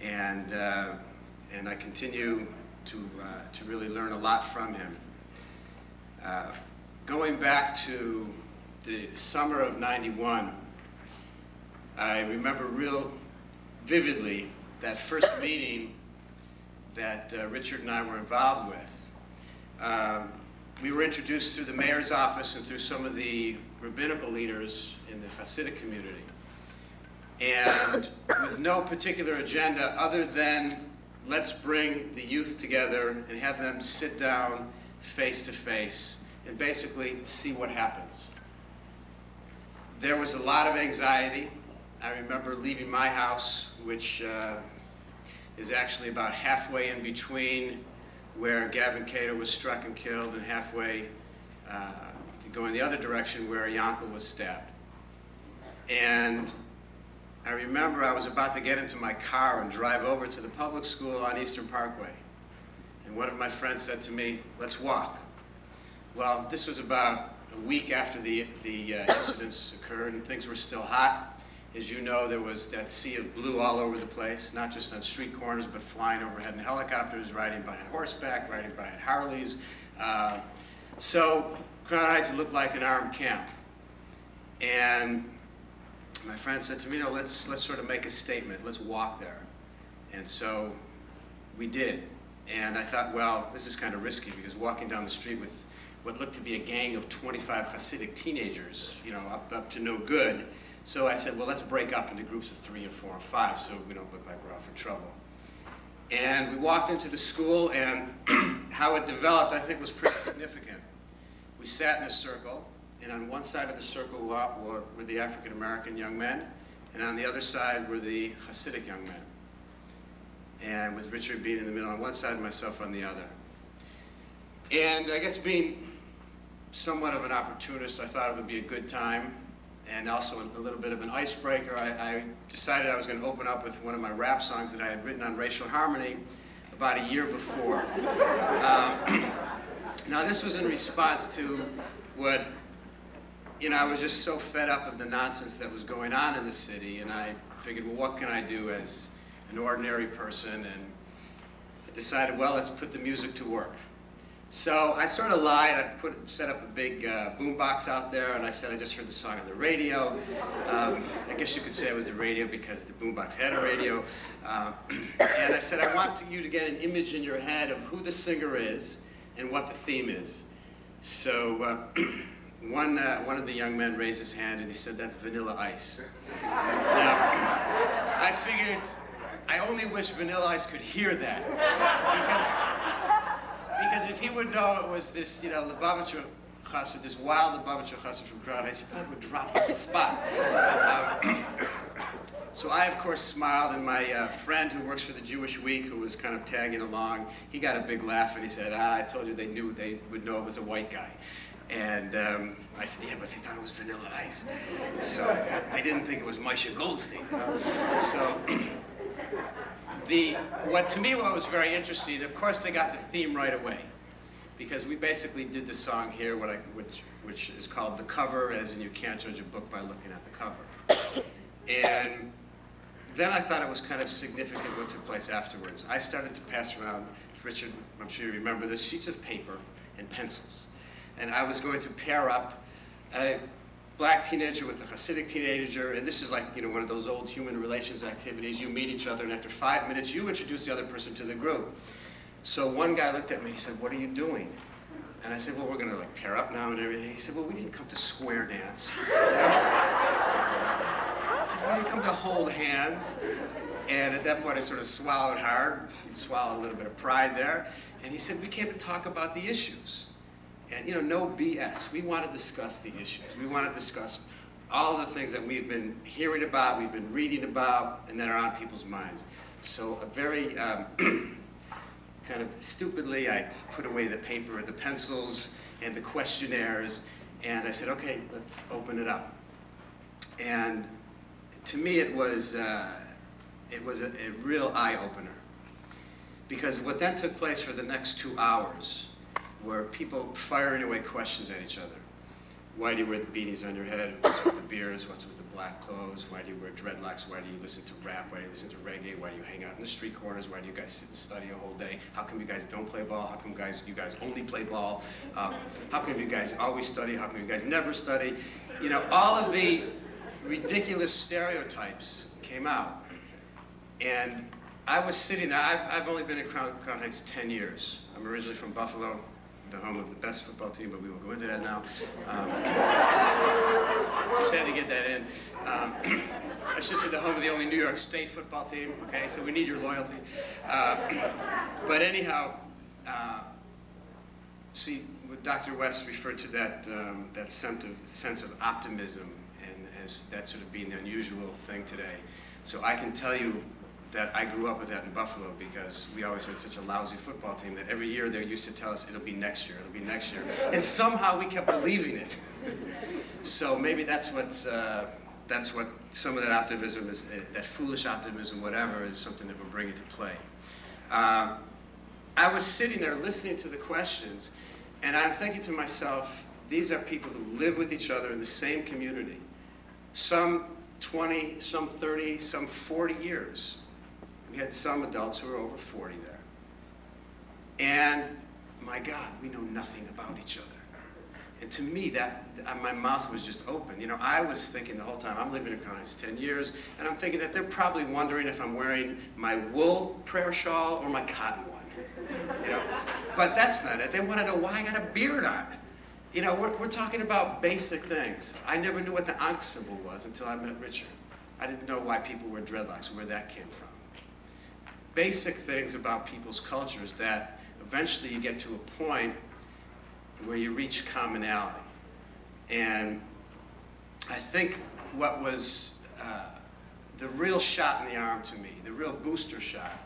and I continue to really learn a lot from him. Going back to the summer of '91, I remember real vividly that first meeting that Richard and I were involved with. We were introduced through the mayor's office and through some of the rabbinical leaders in the Hasidic community. And with no particular agenda other than let's bring the youth together and have them sit down face to face and basically see what happens. There was a lot of anxiety. I remember leaving my house, which is actually about halfway in between where Gavin Cato was struck and killed and halfway going the other direction where Yankel was stabbed. And I remember I was about to get into my car and drive over to the public school on Eastern Parkway. And one of my friends said to me, let's walk. Well, this was about a week after the incidents occurred and things were still hot. As you know, there was that sea of blue all over the place, not just on street corners, but flying overhead in helicopters, riding by on horseback, riding by on Harleys. So Crown Heights looked like an armed camp. And my friend said to me, no, let's sort of make a statement. Let's walk there. And so we did. And I thought, well, this is kind of risky because walking down the street with what looked to be a gang of 25 Hasidic teenagers, you know, up to no good. So I said, well, let's break up into groups of 3 and 4 and 5 so we don't look like we're out for trouble. And we walked into the school, and how it developed, I think, was pretty significant. We sat in a circle, and on one side of the circle were the African-American young men, and on the other side were the Hasidic young men. And with Richard being in the middle on one side and myself on the other. And I guess being somewhat of an opportunist, I thought it would be a good time, and also a little bit of an icebreaker. I decided I was going to open up with one of my rap songs that I had written on racial harmony about a year before. Now this was in response to what, you know, I was just so fed up of the nonsense that was going on in the city, and I figured, well, what can I do as an ordinary person? And I decided, well, let's put the music to work. So I sort of lied. I set up a big boombox out there, and I said I just heard the song on the radio. I guess you could say it was the radio because the boombox had a radio. And I said, I want you to get an image in your head of who the singer is and what the theme is. So one of the young men raised his hand, and he said, that's Vanilla Ice. Now, I figured, I only wish Vanilla Ice could hear that. Because if he would know it was this, you know, Lubavitcher Chassid, this wild Lubavitcher Chassid from Crown Heights, he probably would drop on the spot. So I, of course, smiled, and my friend who works for the Jewish Week, who was kind of tagging along, he got a big laugh, and he said, I told you they would know it was a white guy. And I said, yeah, but they thought it was Vanilla Ice. So I didn't think it was Misha Goldstein, you know? So what was very interesting, of course they got the theme right away, because we basically did the song here, which is called The Cover, as in you can't judge a book by looking at the cover. And then I thought it was kind of significant what took place afterwards. I started to pass around, Richard, I'm sure you remember this, sheets of paper and pencils. And I was going to pair up black teenager with a Hasidic teenager, and this is like, you know, one of those old human relations activities. You meet each other, and after 5 minutes, you introduce the other person to the group. So one guy looked at me, he said, "What are you doing?" And I said, "Well, we're gonna like pair up now and everything." He said, "Well, we didn't come to square dance." I said, "We didn't come to hold hands." And at that point, I sort of swallowed hard, swallowed a little bit of pride there. And he said, "We came to talk about the issues." And, you know, no BS. We want to discuss the issues. We want to discuss all the things that we've been hearing about, we've been reading about, and that are on people's minds. So a very kind of stupidly, I put away the paper and the pencils and the questionnaires, and I said, "Okay, let's open it up." And to me, it was a real eye-opener. Because what then took place for the next 2 hours were people firing away questions at each other. Why do you wear the beanies on your head? What's with the beards? What's with the black clothes? Why do you wear dreadlocks? Why do you listen to rap? Why do you listen to reggae? Why do you hang out in the street corners? Why do you guys sit and study a whole day? How come you guys don't play ball? How come you guys only play ball? How come you guys always study? How come you guys never study? You know, all of the ridiculous stereotypes came out. And I was sitting there. I've only been in Crown Heights 10 years. I'm originally from Buffalo, the home of the best football team, but we won't go into that now. Just had to get that in. I should say the home of the only New York State football team, okay? So we need your loyalty. But anyhow, see, what Dr. West referred to that sense of optimism, and as that sort of being the unusual thing today. So I can tell you that I grew up with that in Buffalo because we always had such a lousy football team that every year they used to tell us, "It'll be next year, it'll be next year." And somehow we kept believing it. So maybe that's what some of that optimism is, that foolish optimism, whatever, is something that we're bringing to play. I was sitting there listening to the questions, and I'm thinking to myself, these are people who live with each other in the same community. Some 20, some 30, some 40 years. We had some adults who were over 40 there. And my God, we know nothing about each other. And to me, my mouth was just open. You know, I was thinking the whole time, I'm living in Crown Heights 10 years, and I'm thinking that they're probably wondering if I'm wearing my wool prayer shawl or my cotton one. You know, but that's not it. They want to know why I got a beard on. You know, we're talking about basic things. I never knew what the Ankh symbol was until I met Richard. I didn't know why people wear dreadlocks, where that came from. Basic things about people's cultures that eventually you get to a point where you reach commonality. And I think what was the real shot in the arm to me, the real booster shot,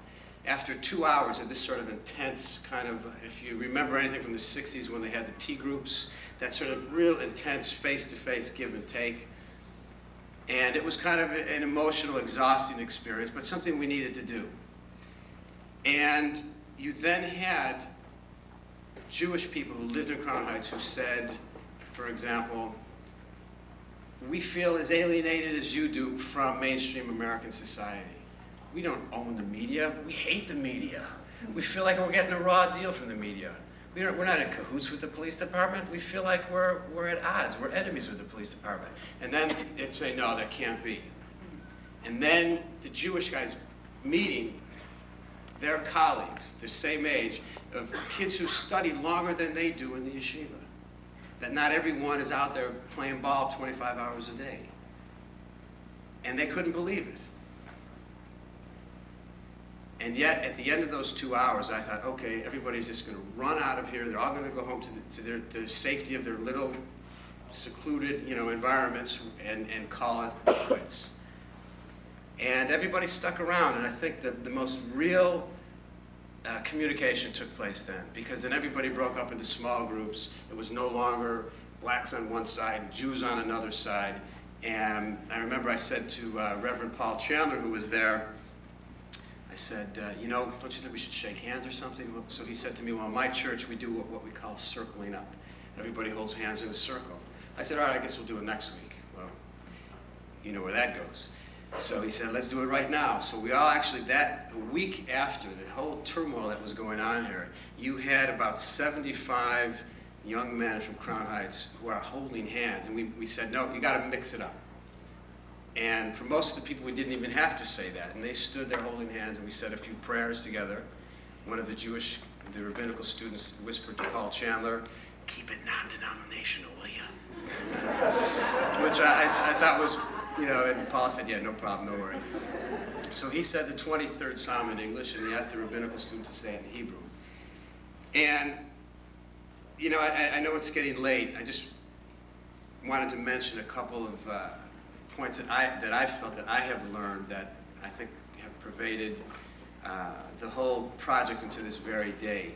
after 2 hours of this sort of intense kind of, if you remember anything from the 60s when they had the tea groups, that sort of real intense face-to-face give and take. And it was kind of an emotional, exhausting experience, but something we needed to do. And you then had Jewish people who lived in Crown Heights who said, for example, "We feel as alienated as you do from mainstream American society. We don't own the media. We hate the media. We feel like we're getting a raw deal from the media. We're not in cahoots with the police department. We feel like we're at odds. We're enemies with the police department." And then they'd say, "No, that can't be." And then the Jewish guys meeting their colleagues, the same age, of kids who study longer than they do in the yeshiva. That not everyone is out there playing ball 25 hours a day. And they couldn't believe it. And yet, at the end of those 2 hours, I thought, okay, everybody's just going to run out of here. They're all going to go home to the safety of their little secluded, you know, environments and call it quits. And everybody stuck around, and I think that the most real communication took place then, because then everybody broke up into small groups. It was no longer blacks on one side, Jews on another side. And I remember I said to Reverend Paul Chandler, who was there, I said, you know, don't you think we should shake hands or something? So he said to me, well, in my church, we do what we call circling up. Everybody holds hands in a circle. I said, all right, I guess we'll do it next week. Well, you know where that goes. So he said, let's do it right now. So we all actually, a week after the whole turmoil that was going on here, you had about 75 young men from Crown Heights who are holding hands, and we said, no, you got to mix it up. And for most of the people, we didn't even have to say that, and they stood there holding hands, and we said a few prayers together. One of the rabbinical students whispered to Paul Chandler, "Keep it non-denominational, will you?" Which I thought was, and Paul said, "Yeah, no problem, no worry." So he said the 23rd Psalm in English, and he asked the rabbinical student to say it in Hebrew. And, I know it's getting late. I just wanted to mention a couple of points that I felt that I have learned that I think have pervaded the whole project into this very day.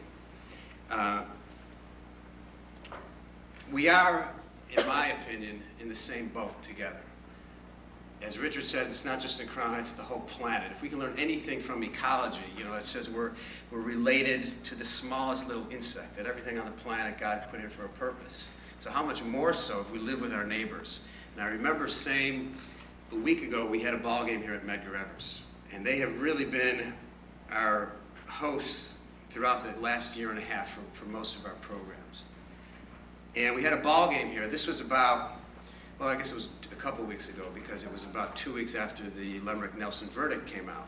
We are, in my opinion, in the same boat together. As Richard said, it's not just in Crown Heights, it's the whole planet. If we can learn anything from ecology, it says we're related to the smallest little insect, that everything on the planet God put in for a purpose. So how much more so if we live with our neighbors? And I remember saying a week ago, we had a ball game here at Medgar Evers, and they have really been our hosts throughout the last year and a half for most of our programs. And we had a ball game here. This was about, well, I guess it was a couple weeks ago, because it was about 2 weeks after the Lemrick-Nelson verdict came out.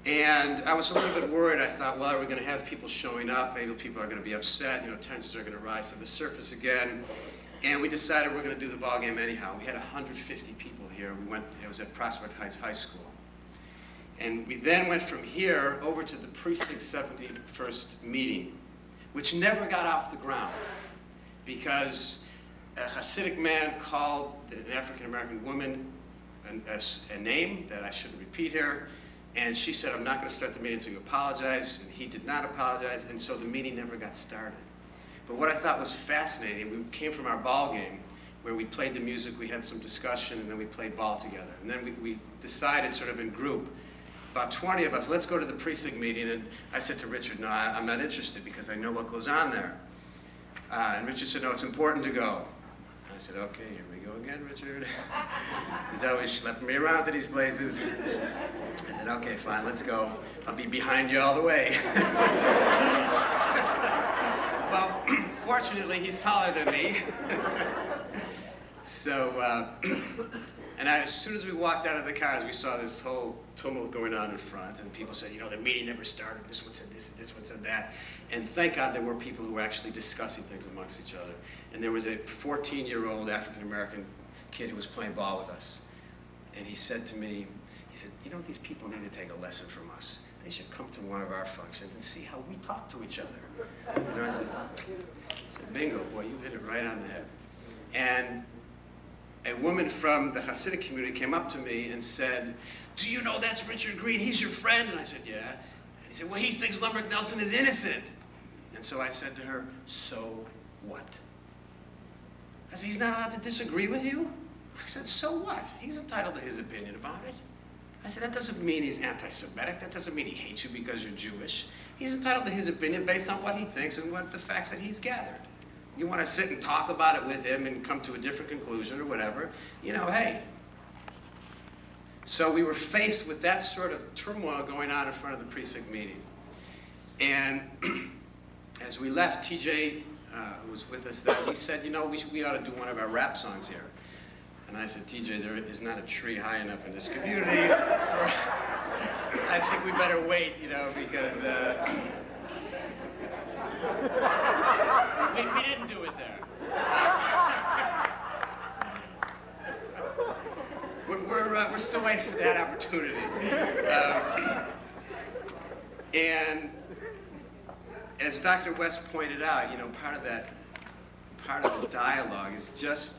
And I was a little bit worried. I thought, well, are we going to have people showing up? Maybe people are going to be upset. Tensions are going to rise to the surface again. And we decided we're going to do the ball game anyhow. We had 150 people here. It was at Prospect Heights High School. And we then went from here over to the Precinct 71st meeting, which never got off the ground because a Hasidic man called an African-American woman a name that I shouldn't repeat here, and she said, "I'm not going to start the meeting until you apologize," and he did not apologize, and so the meeting never got started. But what I thought was fascinating, we came from our ball game where we played the music, we had some discussion, and then we played ball together. And then we decided sort of in group, about 20 of us, let's go to the precinct meeting. And I said to Richard, no, I'm not interested because I know what goes on there. And Richard said, no, it's important to go. I said, okay, here we go again, Richard. He's always schlepping me around to these places. I said, okay, fine, let's go. I'll be behind you all the way. Well, fortunately, he's taller than me. So, as soon as we walked out of the cars, we saw this whole tumult going on in front, and people said, the meeting never started, this one said this, and this one said that. And thank God there were people who were actually discussing things amongst each other. And there was a 14-year-old African-American kid who was playing ball with us. And he said to me, these people need to take a lesson from us. They should come to one of our functions and see how we talk to each other. I said, bingo, boy, you hit it right on the head. And a woman from the Hasidic community came up to me and said, do you know that's Richard Green? He's your friend? And I said, yeah. And he said, well, he thinks Lemrick-Nelson is innocent. And so I said to her, so what? I said, he's not allowed to disagree with you? I said, so what? He's entitled to his opinion about it. I said, that doesn't mean he's anti-Semitic. That doesn't mean he hates you because you're Jewish. He's entitled to his opinion based on what he thinks and what the facts that he's gathered. You want to sit and talk about it with him and come to a different conclusion or whatever, hey. So we were faced with that sort of turmoil going on in front of the precinct meeting. And as we left, TJ, who was with us there, he said, we ought to do one of our rap songs here. And I said, TJ, there is not a tree high enough in this community. I think we better wait, because we didn't do it there. We're still waiting for that opportunity. And as Dr. West pointed out, part of the dialogue is just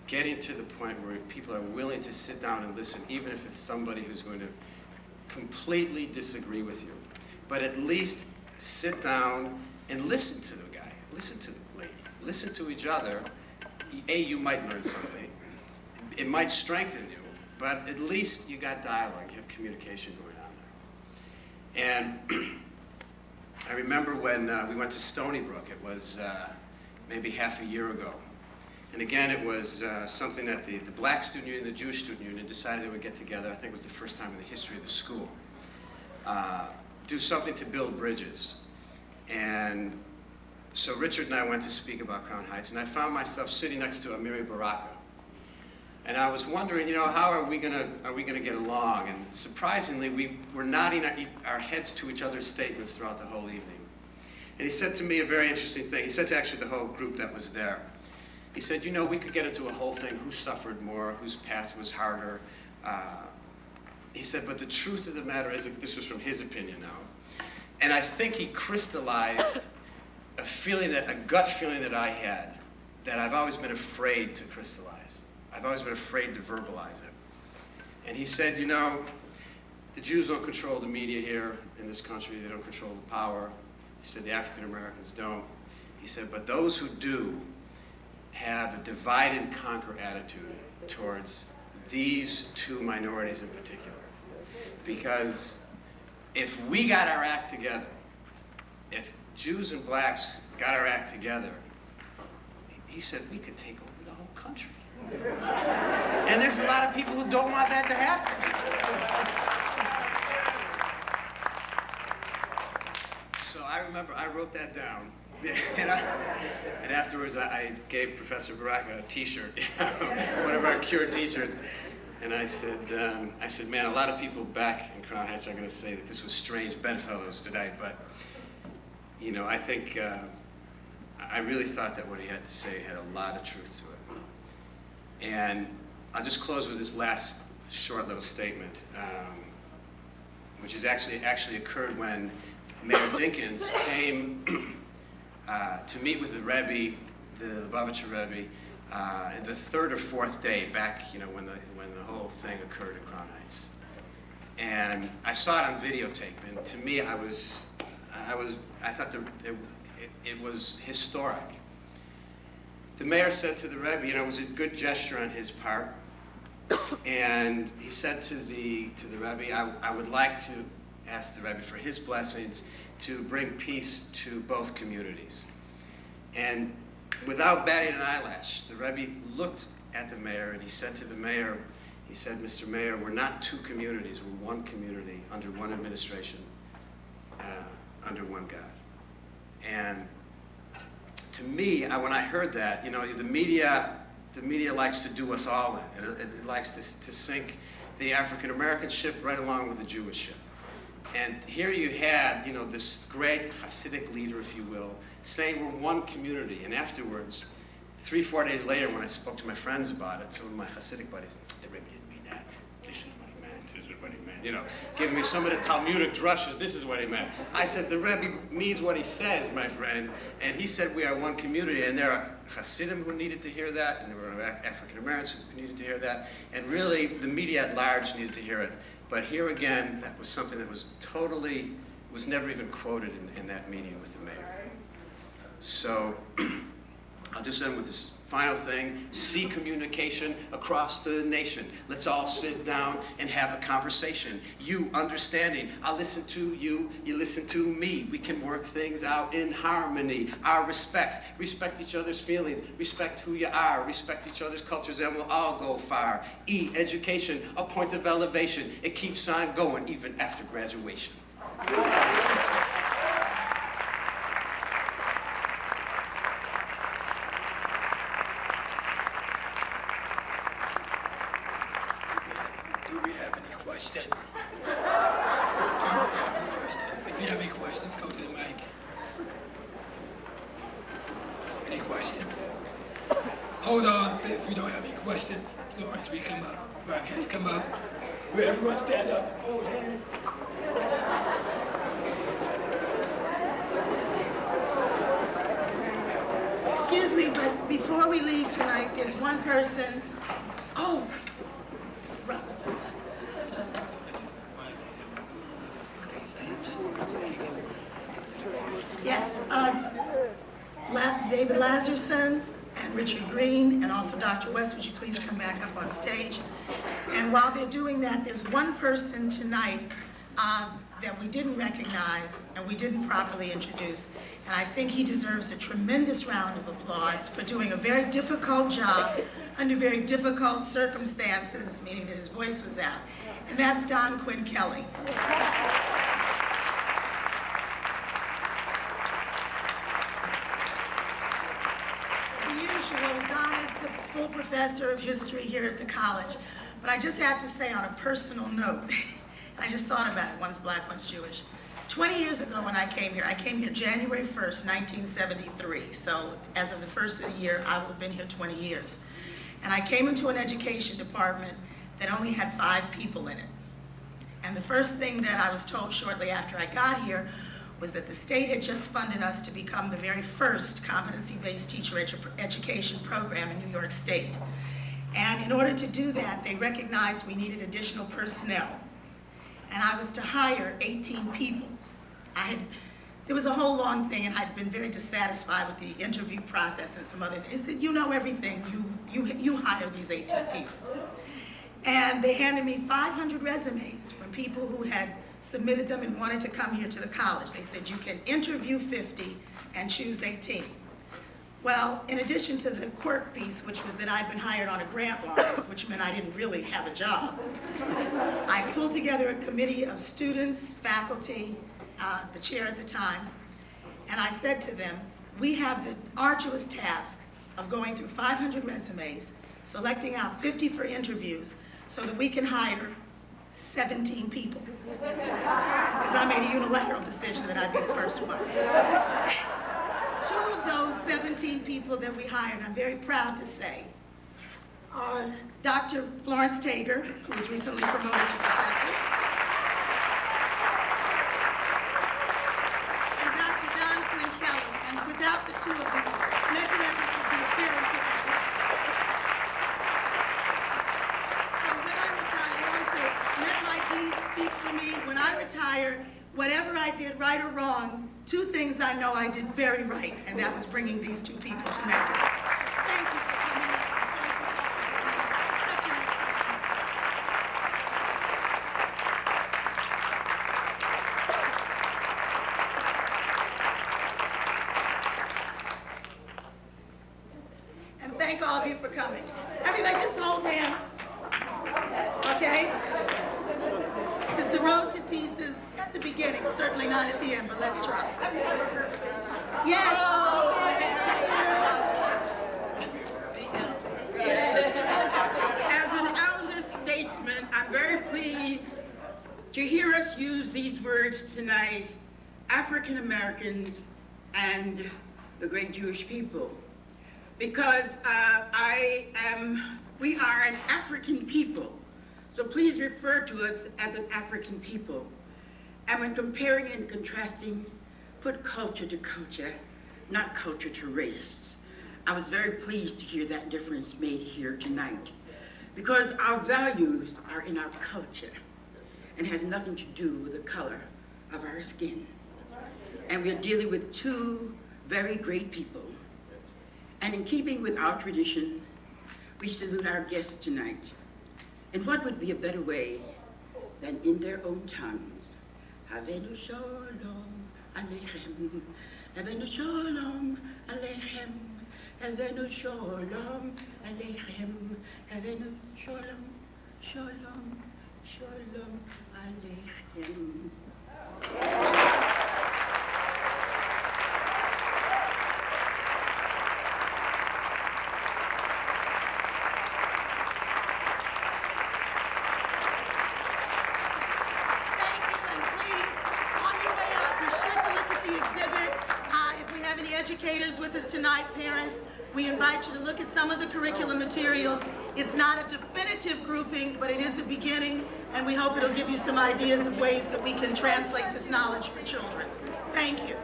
getting to the point where people are willing to sit down and listen, even if it's somebody who's going to completely disagree with you. But at least sit down and listen to the guy, listen to the lady, listen to each other. You might learn something. It might strengthen you, but at least you got dialogue, you have communication going on there. And I remember when we went to Stony Brook, it was maybe half a year ago. And again, it was something that the Black Student Union and the Jewish Student Union decided they would get together. I think it was the first time in the history of the school. Do something to build bridges. And So Richard and I went to speak about Crown Heights, and I found myself sitting next to Amiri Baraka. And I was wondering, you know, how are we gonna get along? And surprisingly, we were nodding our heads to each other's statements throughout the whole evening. And he said to me a very interesting thing. He said to actually the whole group that was there. He said, you know, we could get into a whole thing, who suffered more, whose past was harder. He said, but the truth of the matter is, this was from his opinion now, and I think he crystallized a gut feeling that I had, that I've always been afraid to crystallize. I've always been afraid to verbalize it. And he said, you know, the Jews don't control the media here in this country. They don't control the power. He said the African Americans don't. He said, but those who do have a divide and conquer attitude towards these two minorities in particular. Because if we got our act together, if Jews and blacks got our act together, he said we could take over the whole country. And there's a lot of people who don't want that to happen. So I remember I wrote that down. And afterwards I gave Professor Baraka a t-shirt, one of our Cure t-shirts. And I said, man, a lot of people back in Crown Heights are going to say that this was strange bedfellows tonight, but, you know, I think, I really thought that what he had to say had a lot of truth to it. And I'll just close with this last short little statement, which has actually occurred when Mayor Dinkins came to meet with the Rebbe, the Lubavitcher Rebbe, the third or fourth day back, you know, when the whole thing occurred in Crown Heights. And I saw it on videotape, and to me, I thought it was historic. The mayor said to the Rebbe, you know, it was a good gesture on his part, and he said to the Rebbe, I would like to ask the Rebbe for his blessings to bring peace to both communities. And without batting an eyelash, the Rebbe looked at the mayor and he said to the mayor, he said, Mr. Mayor, we're not two communities, we're one community under one administration, under one God. And to me, when I heard that, you know, the media likes to do us all in. It likes to sink the African American ship right along with the Jewish ship. And here you had, you know, this great Hasidic leader, if you will, saying we're one community. And afterwards, 3-4 days later, when I spoke to my friends about it, some of my Hasidic buddies, the Rebbe didn't mean that. This is what he meant. This is what he meant. You know, giving me some of the Talmudic drushes. This is what he meant. I said the Rebbe means what he says, my friend. And he said we are one community. And there are Hasidim who needed to hear that, and there were African Americans who needed to hear that. And really, the media at large needed to hear it. But here again, that was something that was never even quoted in that meeting with the mayor. So I'll just end with this final thing. See communication across the nation. Let's all sit down and have a conversation. You understanding. I'll listen to you, you listen to me. We can work things out in harmony. Our respect. Respect each other's feelings. Respect who you are. Respect each other's cultures, and we'll all go far. E, education, a point of elevation. It keeps on going even after graduation. Do we have any questions? If you have any questions, go to the mic. Any questions? Hold on, if you don't have any questions, Lawrence, we come up. Broadcast, come up. Will everyone stand up? Hold hands. Excuse me, but before we leave tonight, there's one person. Oh, Robert. Yes, David Lazarson and Richard Green and also Dr. West, would you please come back up on stage? And while they're doing that, there's one person tonight that we didn't recognize and we didn't properly introduce. And I think he deserves a tremendous round of applause for doing a very difficult job under very difficult circumstances, meaning that his voice was out. And that's Don Quinn Kelly. Don is the full professor of history here at the college, but I just have to say on a personal note, I just thought about it, one's black, one's Jewish. 20 years ago when I came here January 1st, 1973, so as of the first of the year, I will have been here 20 years. And I came into an education department that only had 5 people in it. And the first thing that I was told shortly after I got here was that the state had just funded us to become the very first competency-based teacher education program in New York State. And in order to do that, they recognized we needed additional personnel. And I was to hire 18 people. There was a whole long thing, and I'd been very dissatisfied with the interview process and some other things. They said, you know everything, you hire these 18 people. And they handed me 500 resumes from people who had submitted them and wanted to come here to the college. They said, you can interview 50 and choose 18. Well, in addition to the quirk piece, which was that I'd been hired on a grant line, which meant I didn't really have a job, I pulled together a committee of students, faculty, the chair at the time, and I said to them, we have the arduous task of going through 500 resumes, selecting out 50 for interviews, so that we can hire 17 people. Because I made a unilateral decision that I'd be the first one. 2 of those 17 people that we hired, I'm very proud to say, are Dr. Florence Tager, who was recently promoted to professor, and Dr. Don Quinn Kelly. And without the 2 of them, MEC members would be a very different place. So when I retire, I always say, let my deeds speak for me. When I retire, whatever I did, right or wrong, 2 things I know I did very right, and that was bringing these 2 people to MEC. Thank you for coming up. Such an and thank all of you for coming. Everybody just hold hands, okay? Because the road to peace is at the beginning, certainly not at the end, but let's try. Yes. As an elder statesman, I'm very pleased to hear us use these words tonight, African Americans and the great Jewish people, because we are an African people. So please refer to us as an African people. And when comparing and contrasting, put culture to culture, not culture to race. I was very pleased to hear that difference made here tonight, because our values are in our culture and has nothing to do with the color of our skin. And we're dealing with 2 very great people. And in keeping with our tradition, we salute our guests tonight. And what would be a better way than in their own tongues? Havenu shalom aleichem, havenu shalom aleichem, havenu shalom aleichem, havenu shalom, shalom, shalom aleichem. Educators with us tonight, parents, we invite you to look at some of the curriculum materials. It's not a definitive grouping, but it is a beginning, and we hope it'll give you some ideas of ways that we can translate this knowledge for children. Thank you.